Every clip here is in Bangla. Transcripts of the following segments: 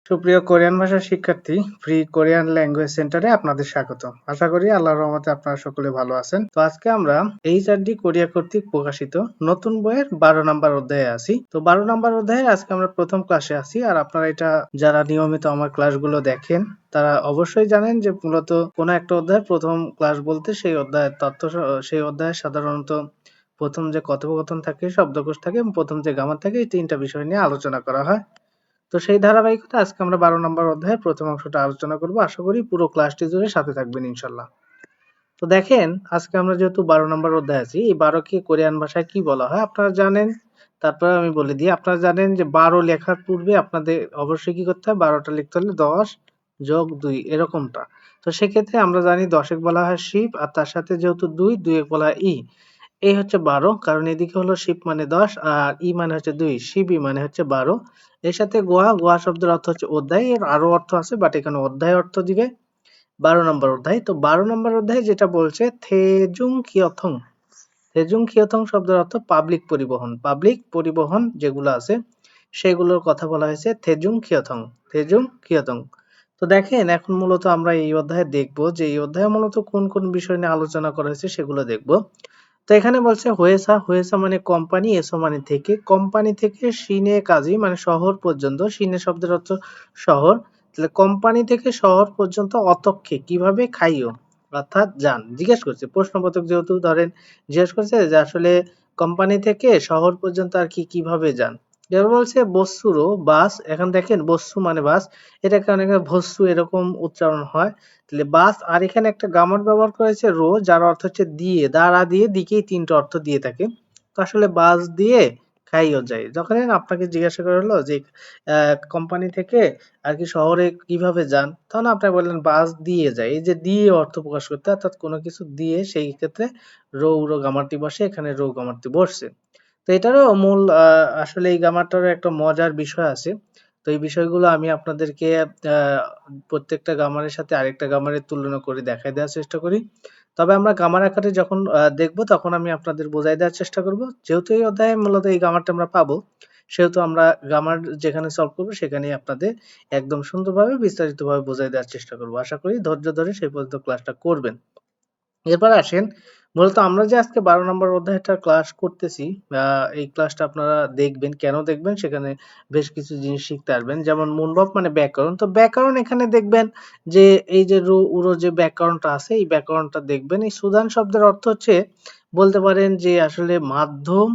সুপ্রিয় কোরিয়ান ভাষার শিক্ষার্থী, ফ্রি কোরিয়ান ল্যাঙ্গুয়েজ সেন্টারে আপনাদের স্বাগত। আশা করি আল্লাহর রহমতে আপনারা সকলে ভালো আছেন। তো আজকে আমরা এইচআরডি কোরিয়া কর্তৃক প্রকাশিত নতুন বইয়ের 12 নাম্বার অধ্যায়ে আছি। তো 12 নাম্বার অধ্যায়ে আজকে আমরা প্রথম ক্লাসে আছি। আর আপনারা এটা যারা নিয়মিত আমার ক্লাসগুলো দেখেন তারা অবশ্যই জানেন যে মূলত কোনো একটা অধ্যায়ের প্রথম ক্লাস বলতে সেই অধ্যায়ের সেই অধ্যায়ে সাধারণত প্রথম যে কথোপকথন থাকে, শব্দকোষ থাকে এবং প্রথম যে গ্রামার থাকে, এই তিনটা বিষয় নিয়ে আলোচনা করা হয়। তো সেই ধারাবাহিকতা আজকে আমরা 12 নম্বর অধ্যায়ের প্রথম অংশটা আলোচনা করব। আশা করি পুরো ক্লাসটি জুড়ে সাথে থাকবেন ইনশাল্লাহ। তো দেখেন, আজকে আমরা যেহেতু 12 নম্বর অধ্যায়ে আছি, এই 12 কে কোরিয়ান ভাষায় কি বলা হয় আপনারা জানেন। তারপরে আমি বলে দিই, আপনারা জানেন যে 12 লেখার পূর্বে আপনাদের অবশ্যই কি করতে হয়, 12টা লিখতে হলে 10 যোগ 2 এরকমটা। তো সেক্ষেত্রে আমরা জানি 10 এক বলা হয় শিপ, আর তার সাথে যেহেতু 2 এক বলা হয় ই। এই হচ্ছে 12, কারণ এদিকে হলো শিপ মানে 10 আর ই মানে হচ্ছে 2, শিবই মানে হচ্ছে 12। এর সাথে গোয়া, গোয়া শব্দের অর্থ হচ্ছে অধ্যায়। এর আরো অর্থ আছে, বাট এখানে অধ্যায় অর্থ দিবে। 12 নম্বর অধ্যায়। তো 12 নম্বর অধ্যায় যেটা বলছে থেজুং কিয়থং। থেজুং কিয়থং শব্দের অর্থ পাবলিক পরিবহন। পাবলিক পরিবহন যেগুলো আছে সেগুলোর কথা বলা হয়েছে থেজুং কিয়থং। থেজুং কিয়থং। তো দেখেন, এখন মূলত আমরা এই অধ্যায়ে দেখব যে এই অধ্যায়ে মূলত কোন কোন বিষয় নিয়ে আলোচনা করা হয়েছে সেগুলো দেখব। তো এখানে বলছে হয়েসা, হয়েসা মানে কোম্পানি, এসো মানে থেকে, কোম্পানি থেকে সিনে কাজী মানে শহর পর্যন্ত, সিনে শব্দের অর্থ শহর। তাহলে কোম্পানি থেকে শহর পর্যন্ত অতক্ষে কিভাবে খাইও, অর্থাৎ যান। জিজ্ঞেস করছে প্রশ্নবোধক, যেহেতু ধরেন জিজ্ঞেস করছে যে আসলে কোম্পানি থেকে শহর পর্যন্ত আর কি কিভাবে যান। এবার বলছে বস্তুরও বাস। এখন দেখেন বস্তু মানে বাস, এটাকে অনেকে ভস্যু এরকম উচ্চারণ হয়। তাহলে বাস, আর এখানে একটা গ্রামার ব্যবহার করেছে রো, যার অর্থ হচ্ছে দিয়ে, দ্বারা দিয়ে, দিকেই তিনটা অর্থ দিয়ে থাকে। তো আসলে বাস দিয়ে খাইও যায়। যখন আপনাকে জিজ্ঞাসা করা হলো যে কোম্পানি থেকে আর কি শহরে কিভাবে যান, তখন আপনি বললেন বাস দিয়ে যায়। এই যে দিয়ে অর্থ প্রকাশ করতে, অর্থাৎ কোনো কিছু দিয়ে, সেই ক্ষেত্রে রো রো গ্রামারটি বসে, এখানে রো গ্রামারটি বসছে। তো এটারও মূল আসলে এই গ্রামারটারও একটা মজার বিষয় আছে। তো এই বিষয়গুলো আমি আপনাদেরকে প্রত্যেকটা গ্রামারের সাথে আরেকটা গ্রামারের তুলনা করে দেখায় দেওয়ার চেষ্টা করি। তবে আমরা গ্রামার আকারে যখন দেখব তখন আমি আপনাদের বোঝায় দেওয়ার চেষ্টা করব। যেহেতু এই অধ্যায়ে মূলত এই গ্রামারটা আমরা পাবো, সেহেতু আমরা গ্রামার যেখানে সলভ করব সেখানেই আপনাদের একদম সুন্দরভাবে বিস্তারিতভাবে বোঝায় দেওয়ার চেষ্টা করব। আশা করি ধৈর্য ধরে সেই পর্যন্ত ক্লাসটা করবেন। এরপর আসেন, মূলত আমরা যে আজকে 12 নম্বর অধ্যায়টা ক্লাস করতেছি, এই ক্লাসটা আপনারা দেখবেন। কেন দেখবেন? সেখানে বেশ কিছু জিনিস শিখতে পারবেন। যেমন মূলভাব মানে ব্যাকরণ। তো ব্যাকরণ এখানে দেখবেন যে এই যে রু, উরো যে ব্যাকরণটা আছে, এই ব্যাকরণটা দেখবেন। এই সুদান শব্দের অর্থ হচ্ছে বলতে পারেন যে আসলে মাধ্যম,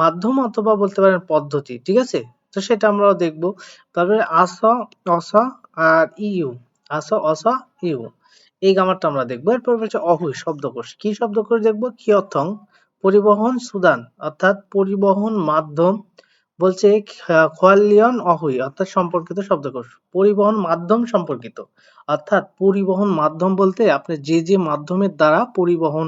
মাধ্যম অথবা বলতে পারেন পদ্ধতি। ঠিক আছে? তো সেটা আমরাও দেখব। তারপরে আস, অস আর ইউ। আস, অস, ইউ। এই গ্রামারটা আমরা দেখবো। এরপর হচ্ছে অহুই শব্দকোষ। কি শব্দকোষ দেখবো? কিয়থং পরিবহন সুদান, অর্থাৎ পরিবহন মাধ্যম। বলছে খোয়ালিয়ন অহুই, অর্থাৎ সম্পর্কিত শব্দকোষ। পরিবহন মাধ্যম সম্পর্কিত, অর্থাৎ পরিবহন মাধ্যম বলতে আপনি যে যে মাধ্যমের দ্বারা পরিবহন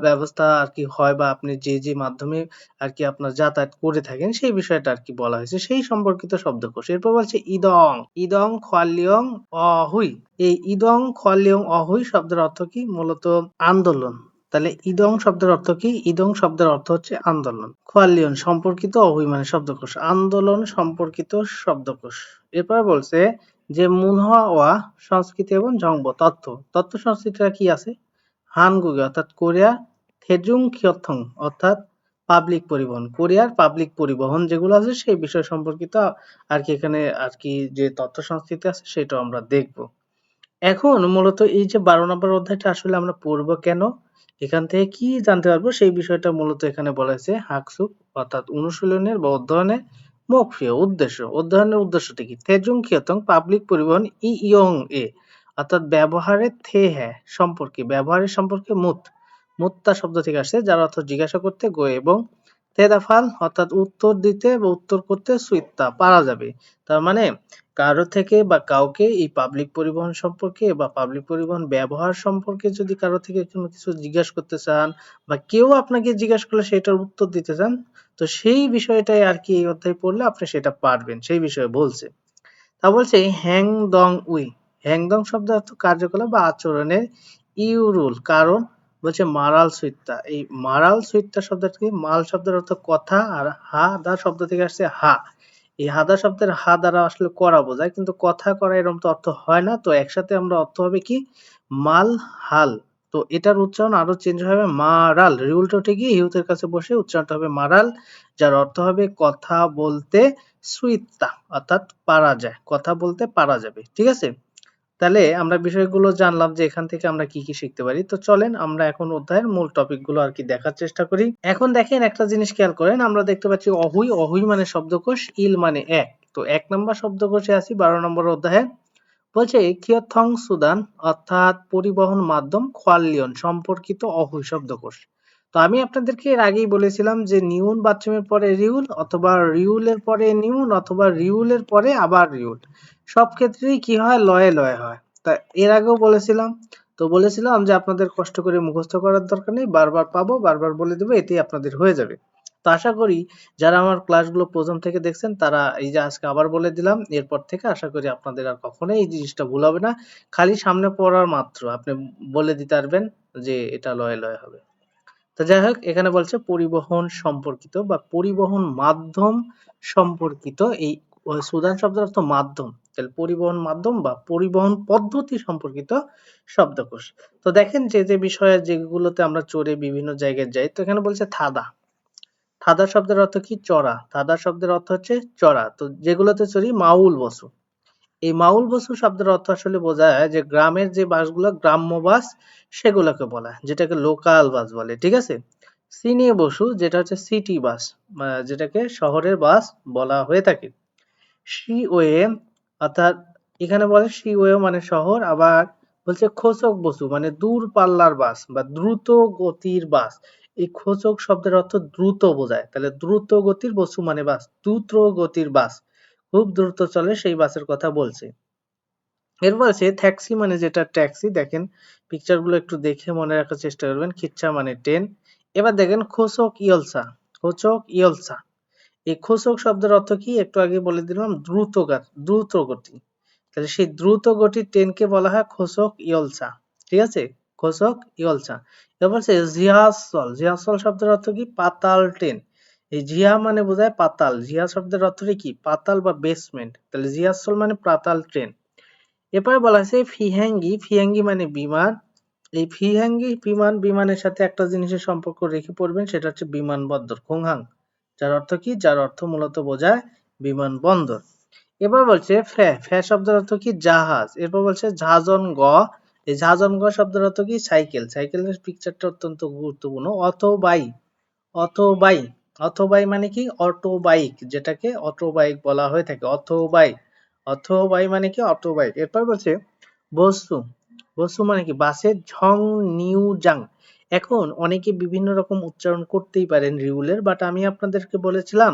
ব্যবস্থা আর কি হয়, বা আপনি যে যে মাধ্যমে আর কি আপনার যাতায়াত করে থাকেন সেই বিষয়টা আর কি বলা হয়েছে, সেই সম্পর্কিত শব্দকোষ। এরপর বলছে ইদং, ইদং খোয়ালিয়ং অহুই। এই ইদং খোয়ালিয়ং অহুই শব্দের অর্থ কি? মূলত আন্দোলন। তাহলে ইদং শব্দের অর্থ কি? ইদং শব্দের অর্থ হচ্ছে আন্দোলন। খোয়ালিয়ন সম্পর্কিত, অহুই মানে শব্দকোষ, আন্দোলন সম্পর্কিত শব্দকোষ। এরপর বলছে যে মুনহোয়া ওয়া সংস্কৃতি এবং জংব তথ্য। তথ্য সংস্কৃতিটা কি আছে? হানগুগে অর্থাৎ কোরিয়া, থেজুং খিয়থং অর্থাৎ পাবলিক পরিবহন। কোরিয়ার পাবলিক পরিবহন যেগুলো আছে সেই বিষয় সম্পর্কিত আর কি এখানে আর কি যে তথ্য সংস্কৃতি আছে সেটাও আমরা দেখব। এখন মূলত এই যে 12 নম্বর অধ্যায়টা আসলে আমরা পড়বো কেন? এখান থেকে কি জানতে পারবো সেই বিষয়টা মূলত এখানে বলা হয়েছে। হাকসুক অর্থাৎ অনুশীলনের বা অধ্যয়নের মকফিয় উদ্দেশ্য। অধ্যয়নের উদ্দেশ্যটা কি? থেজুং খিয়তং পাবলিক পরিবহন ই ইয়ং এ অর্থাৎ ব্যবহারের থে হ্যাঁ সম্পর্কে, ব্যবহারের সম্পর্কে মুত। মুত্তা শব্দ থেকে আসছে, যার অর্থ জিজ্ঞাসা করতে, গো, এবং তেদাফাল অর্থাৎ উত্তর দিতে বা উত্তর করতে, সুইত্তা পারা যাবে। তার মানে কারো থেকে বা কাউকে এই পাবলিক পরিবহন সম্পর্কে বা পাবলিক পরিবহন ব্যবহার সম্পর্কে যদি কারো থেকে কোনো কিছু জিজ্ঞাসা করতে চান, বা কেউ আপনাকে জিজ্ঞাসা করলে সেটার উত্তর দিতে চান, তো সেই বিষয়টাই আর কি এই অধ্যায় পড়লে আপনি সেটা পারবেন, সেই বিষয়ে বলছে। তা বলছে হ্যাং দং উই। হ্যাং দং শব্দের অর্থ কার্যকলাপ বা আচরণের ইউরুল, কারণ বলছে মারাল সুইত্তা। এই মারাল সুইত্তা শব্দটা কি? মাল শব্দের অর্থ কথা, আর হা দা শব্দ থেকে আসছে হা। এই হাদা শব্দের হা দ্বারা আসলে করা বোঝায়, কিন্তু কথা করা এরকম তো অর্থ হয় না। তো একসাথে আমরা অর্থ হবে কি মাল হাল। তো এটার উচ্চারণ আরো চেঞ্জ হবে মারাল। রিউলটা ঠিকই হিউতের কাছে বসে উচ্চারণটা হবে মারাল, যার অর্থ হবে কথা বলতে সুইত্তা, অর্থাৎ পারা যায়, কথা বলতে পারা যাবে। ঠিক আছে? তাহলে আমরা বিষয়গুলো জানলাম যে এখান থেকে আমরা কি কি শিখতে পারি। তো চলেন আমরা এখন অধ্যায়ের মূল টপিকগুলো আর কি দেখার চেষ্টা করি। এখন দেখেন একটা জিনিস খেয়াল করেন, আমরা দেখতে পাচ্ছি অহুই, অহুই মানে শব্দকোষ, ইল মানে এক। তো ১ নম্বর শব্দকোষে আছি ১২ নম্বর অধ্যায়ে। বলছে কিয়থং সুদান অর্থাৎ পরিবহন মাধ্যম খোয়াল্লিয়ন সম্পর্কিত অহুই শব্দকোষ। তো আমি আপনাদেরকে এর আগেই বলেছিলাম যে নিউন বাচ্চামের পরে রিউল, অথবা রিউলের পরে নিউন, অথবা রিউলের পরে আবার রিউল। সব ক্ষেত্রেই কি হয়, লয়ে লয়ে হয়। তা এর আগেও বলেছিলাম। তো বলেছিলাম যে আপনাদের কষ্ট করে মুখস্থ করার দরকার নেই, বারবার পাবো, বারবার বলে দেবো, এতেই আপনাদের হয়ে যাবে। তো আশা করি যারা আমার ক্লাসগুলো প্রথম থেকে দেখছেন তারা এই যে আজকে আবার বলে দিলাম, এরপর থেকে আশা করি আপনাদের আর কখনোই এই জিনিসটা ভুল হবে না। খালি সামনে পড়ার মাত্র আপনি বলে দিতে পারবেন যে এটা লয়ে লয়ে হবে। তো যাই হোক, এখানে বলছে পরিবহন সম্পর্কিত বা পরিবহন মাধ্যম সম্পর্কিত। এই সুদান শব্দের অর্থ মাধ্যম, তাহলে পরিবহন মাধ্যম বা পরিবহন পদ্ধতি সম্পর্কিত শব্দকোষ। তো দেখেন যে যে বিষয়ে যেগুলোতে আমরা চড়ে বিভিন্ন জায়গায় যাই, তো এখানে বলছে থাদা। থাদা শব্দের অর্থ কি চড়া, থাদা শব্দের অর্থ হচ্ছে চড়া। তো যেগুলোতে চড়ি মাউল বসু, এই মাউল বসু শব্দের অর্থ আসলে বোঝায় যে গ্রামের যে বাসগুলো গ্রাম্য বাস সেগুলোকে বলা হয়, যেটাকে লোকাল বাস বলে। ঠিক আছে? সিনে বসু যেটা হচ্ছে সিটি বাস, যেটাকে শহরের বাস বলা হয়ে থাকে। সিওয়ে অর্থাৎ এখানে বলে সিওয়ে মানে শহর, আবার বলছে খোচক বসু মানে দূর পাল্লার বাস বা দ্রুত গতির বাস। এই খোচক শব্দের অর্থ দ্রুত বোঝায়, তাহলে দ্রুত গতির বসু মানে বাস, দ্রুত গতির বাস, খুব দ্রুত চলে সেই বাসের কথা বলছে। এরপর আছে ট্যাক্সি মানে যেটা ট্যাক্সি, দেখেন পিকচার গুলো একটু দেখে মনে রাখার চেষ্টা করবেন। খিচ্চা মানে ট্রেন। এবার দেখেন খোচক ইয়লসা, খোচক ইয়লসা। এই খোচক শব্দের অর্থ কি একটু আগে বলে দিলাম, দ্রুত গতি। তাহলে সেই দ্রুত গতির ট্রেনকে বলা হয় খোচক ইয়লসা। ঠিক আছে? খোচক ইয়লসা। এবার বলছে জিয়াসল, জিয়াসল শব্দের অর্থ কি পাতাল ট্রেন। এই জিয়া মানে বোঝায় পাতাল, জিয়া শব্দের অর্থটা কি পাতাল বা বেসমেন্ট, তাহলে জিয়াসল মানে পাতাল ট্রেন। এরপরে বলা হয়েছে ফিহাঙ্গি, ফিহাঙ্গি মানে বিমান। এই ফিহাঙ্গি বিমান, বিমানের সাথে একটা জিনিসের সম্পর্ক রেখে পড়বেন, সেটা হচ্ছে বিমানবন্দর, খুংহাং, যার অর্থ কি, যার অর্থ মূলত বোঝায় বিমানবন্দর। এবার বলছে ফ্যা, ফ্যা শব্দের অর্থ কি জাহাজ। এরপর বলছে ঝাজন গ, এই ঝাজন গ শব্দের অর্থ কি সাইকেল, সাইকেলের পিকচারটা অত্যন্ত গুরুত্বপূর্ণ। অটোবাই, অটোবাই, অটোবাই মানে কি অটো বাইক, যেটাকে অটো বাইক বলা হয়ে থাকে, অটোবাই, অটোবাই মানে কি অটো বাইক। এরপর বলছে বস্তু, বস্তু মানে কি বাসের ঝং নিউ জাং। এখন অনেকে বিভিন্ন রকম উচ্চারণ করতেই পারেন রিউলের, বাট আমি আপনাদেরকে বলেছিলাম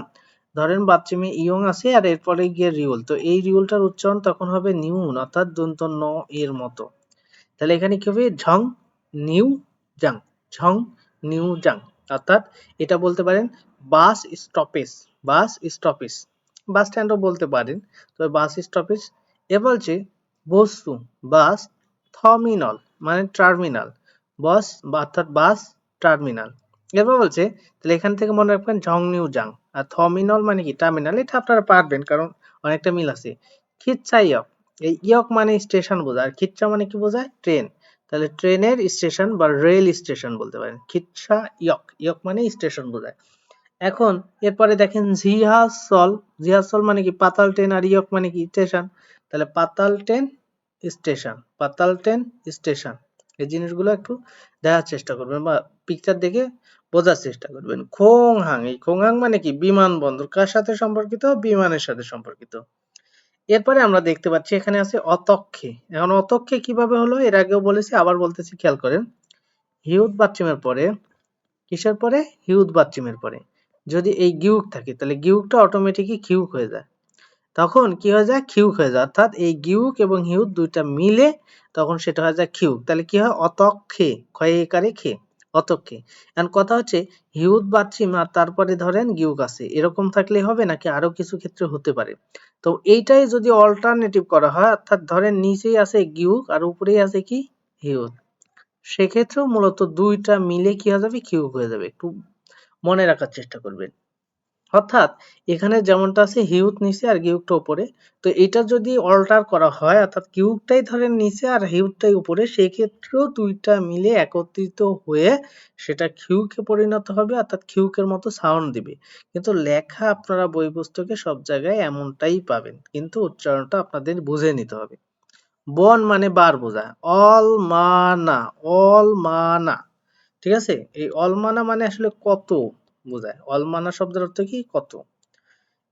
ধরেন বাচ্চামে ইয়ং আছে আর এরপরে গিয়ে রিউল, তো এই রিউলটার উচ্চারণ তখন হবে নিউন, অর্থাৎ দন্ত ন এর মতো। তাহলে এখানে কি হবে ঝং নিউ জাং, ঝং নিউ জাং, অর্থাৎ এটা বলতে পারেন বাস স্টপেজ, বাস স্টপেজ, বাস স্ট্যান্ডও বলতে পারেন, তবে বাস স্টপেজ। এ বলছে বস্তু, বাস, থার্মিনাল মানে টার্মিনাল, বাস অর্থাৎ বাস টার্মিনাল। এরপর বলছে, তাহলে এখান থেকে মনে রাখবেন ঝং নিউ জাং, আর থার্মিনাল মানে কি টার্মিনাল, এটা আপনারা পারবেন কারণ অনেকটা মিল আছে। খিচ্ছা ইয়ক, এই ইয়ক মানে স্টেশন বোঝায়, আর খিচ্ছা মানে কি বোঝায় ট্রেন, তাহলে ট্রেনের স্টেশন বা রেল স্টেশন বলতে পারেন। খিচ্ছা ইয়ক, ইয়ক মানে স্টেশন বোঝায়। এখন এরপরে দেখেন জিহাসল, জিহাসল মানে কি পাতাল ট্রেন, আর ইয়ক মানে কি স্টেশন, তাহলে পাতাল ট্রেন স্টেশন, পাতাল ট্রেন স্টেশন। এই জিনিসগুলো একটু দেখার চেষ্টা করবেন বা পিকচার দেখে বোঝার চেষ্টা করবেন। খোংহাং, এই খোংহাং মানে কি বিমানবন্দর, কার সাথে সম্পর্কিত, বিমানের সাথে সম্পর্কিত। এরপরে আমরা দেখতে পাচ্ছি এখানে আছে অতক্ষে। এখন অতক্ষে কিভাবে হলো এর আগেও বলেছি, আবার বলতেছি, খেয়াল করেন। হিউদ বাচ্চিমের পরে, কিসের পরে, হিউদ বাচ্চিমের পরে যদি এই গিউক থাকে, তাহলে গিউকটা অটোমেটিকই খিউক হয়ে যায়। তখন কি হয়ে যায়, খিউক হয়ে যায়, অর্থাৎ এই গিউক এবং হিউদ দুইটা মিলে তখন সেটা হয়ে যায় খিউক। তাহলে কি হয় অতক্ষে, ক্ষয়ে একারে খে, অতক্ষে। এখন কথা হচ্ছে হিউদ বাচ্চিম আর তারপরে ধরেন গিউক আছে, এরকম থাকলে হবে নাকি আরো কিছু ক্ষেত্রে হতে পারে। তো এইটাই যদি অল্টারনেটিভ করা হয়, অর্থাৎ ধরেন নিচেই আছে গিউক আর উপরেই আছে কি হিউদ, সেক্ষেত্রেও মূলত দুইটা মিলে কি হয়ে যাবে, কিউব হয়ে যাবে। একটু মনে রাখার চেষ্টা করবেন। অর্থাৎ এখানে যেমনটা আছে হিউজ নিচে আর গিউকটা উপরে, তো এটা যদি অল্টার করা হয় অর্থাৎ কিউবটাই ধরেন নিচে আর হিউজটাই উপরে, সেই ক্ষেত্রেও দুইটা মিলে একত্রিত হয়ে সেটা কিউকে পরিণত হবে অর্থাৎ কিউকের মতো সাউন্ড দিবে। কিন্তু লেখা আপনারা বই পুস্তকে সব জায়গায় এমনটাই পাবেন, কিন্তু উচ্চারণটা আপনাদের বুঝে নিতে হবে। বন মানে বার বোঝায়, অলমানা, অলমানা, ঠিক আছে? এই অলমানা মানে আসলে কত বোঝায়, অলমানা শব্দের অর্থ কি কত।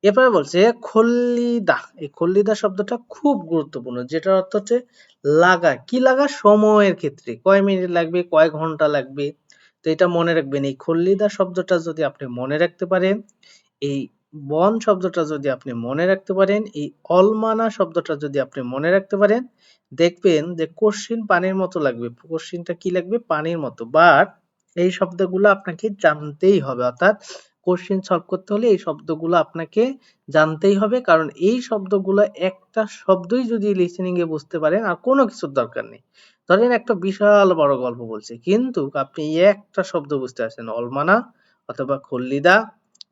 এরপরে বলছে খল্লিদা, এই খল্লিদা শব্দটা খুব গুরুত্বপূর্ণ, যেটার অর্থ হচ্ছে লাগা। কি লাগা? সময়ের ক্ষেত্রে কয় মিনিট লাগবে, কয় ঘন্টা লাগবে। তো এটা মনে রাখবেন, এই খল্লিদা শব্দটা যদি আপনি মনে রাখতে পারেন, এই বন শব্দটা যদি আপনি মনে রাখতে পারেন, এই অলমানা শব্দটা যদি আপনি মনে রাখতে পারেন, দেখবেন যে কোশ্চিন পানির মতো লাগবে। কোশ্চিনটা কি লাগবে? পানির মতো। বাট এই শব্দগুলো আপনাকে জানতেই হবে, অর্থাৎ কোশ্চিন সলভ করতে হলে এই শব্দগুলো আপনাকে জানতেই হবে, কারণ এই শব্দগুলো একটা শব্দই যদি লিসেনিং এ বুঝতে পারেন আর কোনো কিছুর দরকার নেই। ধরেন একটা বিশাল বড় গল্প বলছে, কিন্তু আপনি একটা শব্দ বুঝতে পারছেন অলমানা অথবা খল্লিদা,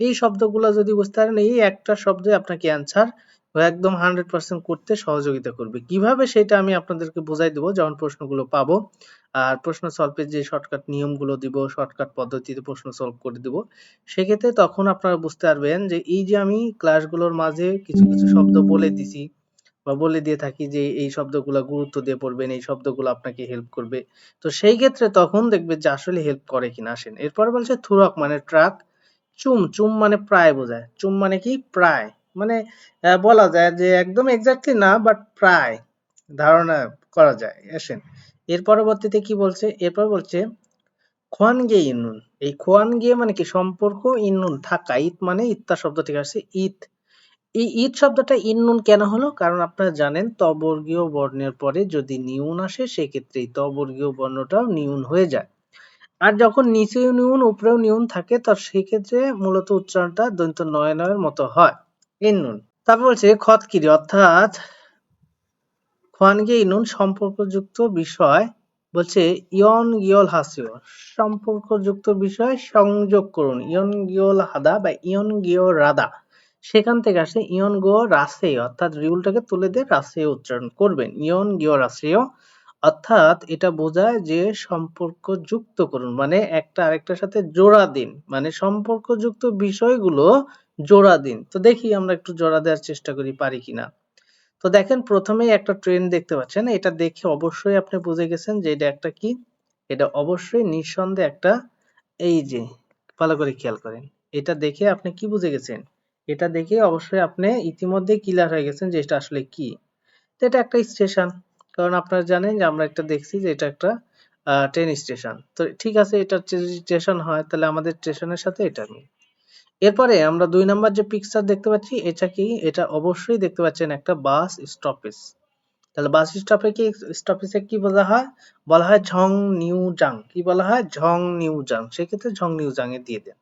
এই শব্দগুলো যদি বুঝতে পারেন, এই একটা শব্দে আপনাকে অ্যান্সার একদম 100% করতে সহযোগিতা করবে। কিভাবে সেটা আমি আপনাদেরকে বুঝাই দেবো যখন প্রশ্নগুলো পাবো। আর প্রশ্ন সলভের যে শর্টকাট নিয়মগুলো দিব, শর্টকাট পদ্ধতিতে প্রশ্ন সলভ করে দিব। সেক্ষেত্রে তখন আপনারা বুঝতে পারবেন যে এই যে আমি ক্লাসগুলোর মাঝে কিছু, কিছু শব্দ বলে দিছি বা বলে দিয়ে থাকি যে এই শব্দগুলা গুরুত্ব দিয়ে পড়বেন, এই শব্দগুলো আপনাকে হেল্প করবে। তো সেই ক্ষেত্রে তখন দেখবেন যে আসলে হেল্প করে কিনা। আসেন। এরপরে বলছে থুরক মানে ট্রাক, চুম, চুম মানে প্রায় বোঝায়। চুম মানে কি? প্রায়। মানে বলা যায় যে একদম এক্সাক্টলি না, বাট প্রায় ধারণা করা যায়। আসেন। এর পরবর্তীতে কি বলছে? এরপর বলছে খোয়ানগে ইনুন। এই খোয়ানগে মানে কি? সম্পর্ক, ইনুন থাকা। ইত মানে ইত্তা শব্দ থেকে আসছে ইত। এই ঈদ শব্দটা ইন্নুন কেন হলো? কারণ আপনারা জানেন তবর্গীয় বর্ণের পরে যদি নিউন আসে সেক্ষেত্রে এই তবর্গীয় বর্ণটাও নিউন হয়ে যায়। আর যখন নিচেও নিউন উপরেও নিউন থাকে তো সেক্ষেত্রে মূলত উচ্চারণটা দন্ত্য নয় নয়ের মতো হয়। ইন্নুন। তারপর বলছে খতকিরি অর্থাৎ খোয়ানগে ইনুন সম্পর্কযুক্ত বিষয়, বলছে ইয়ন গিয়ল হাসিও সম্পর্কযুক্ত বিষয় সংযোগ করুন। ইয়ন গিয়ল হাদা বা ইয়ন গিয় রাদা, সেখান থেকে আসে ইয়ন গো রাসে, অর্থাৎ রিউলটাকে তুলে দিয়ে রাসে উচ্চারণ করবেন। ইয়ন গিয় রাসেও অর্থাৎ এটা বোঝায় যে সম্পর্ক যুক্ত করুন, মানে একটা আরেকটার সাথে জোড়া দিন, মানে সম্পর্কযুক্ত বিষয়গুলো জোড়া দিন। তো দেখি আমরা একটু জোড়া দেওয়ার চেষ্টা করি, পারি কিনা। তো দেখেন প্রথমেই একটা ট্রেন দেখতে পাচ্ছেন, এটা দেখে অবশ্যই আপনি বুঝে গেছেন যে এটা একটা কি, এটা অবশ্যই নিঃসন্দেহে একটা, এই যে ভালো করে খেয়াল করেন, এটা দেখে আপনি কি বুঝে গেছেন? এটা দেখে অবশ্যই আপনি ইতিমধ্যে ক্লিয়ার হয়ে গেছেন যে এটা আসলে কি। তো এটা একটা স্টেশন, কারণ আপনারা জানেন যে আমরা একটা দেখছি যে এটা একটা ট্রেন স্টেশন। তো ঠিক আছে, এটা স্টেশন হয় তাহলে আমাদের স্টেশনের সাথে এটা মিল। এরপরে আমরা ২ নাম্বার যে পিকচার দেখতে পাচ্ছি, এটা কি? এটা অবশ্যই দেখতে পাচ্ছেন একটা বাস স্টপেজ। তাহলে বাস স্টপে কি, স্টপেজে কি বলা হয়? বলা হয় ঝং নিউ জাং। কি বলা হয়? ঝং নিউ জাং। সেক্ষেত্রে ঝং নিউ জাং এ দিয়ে দেন।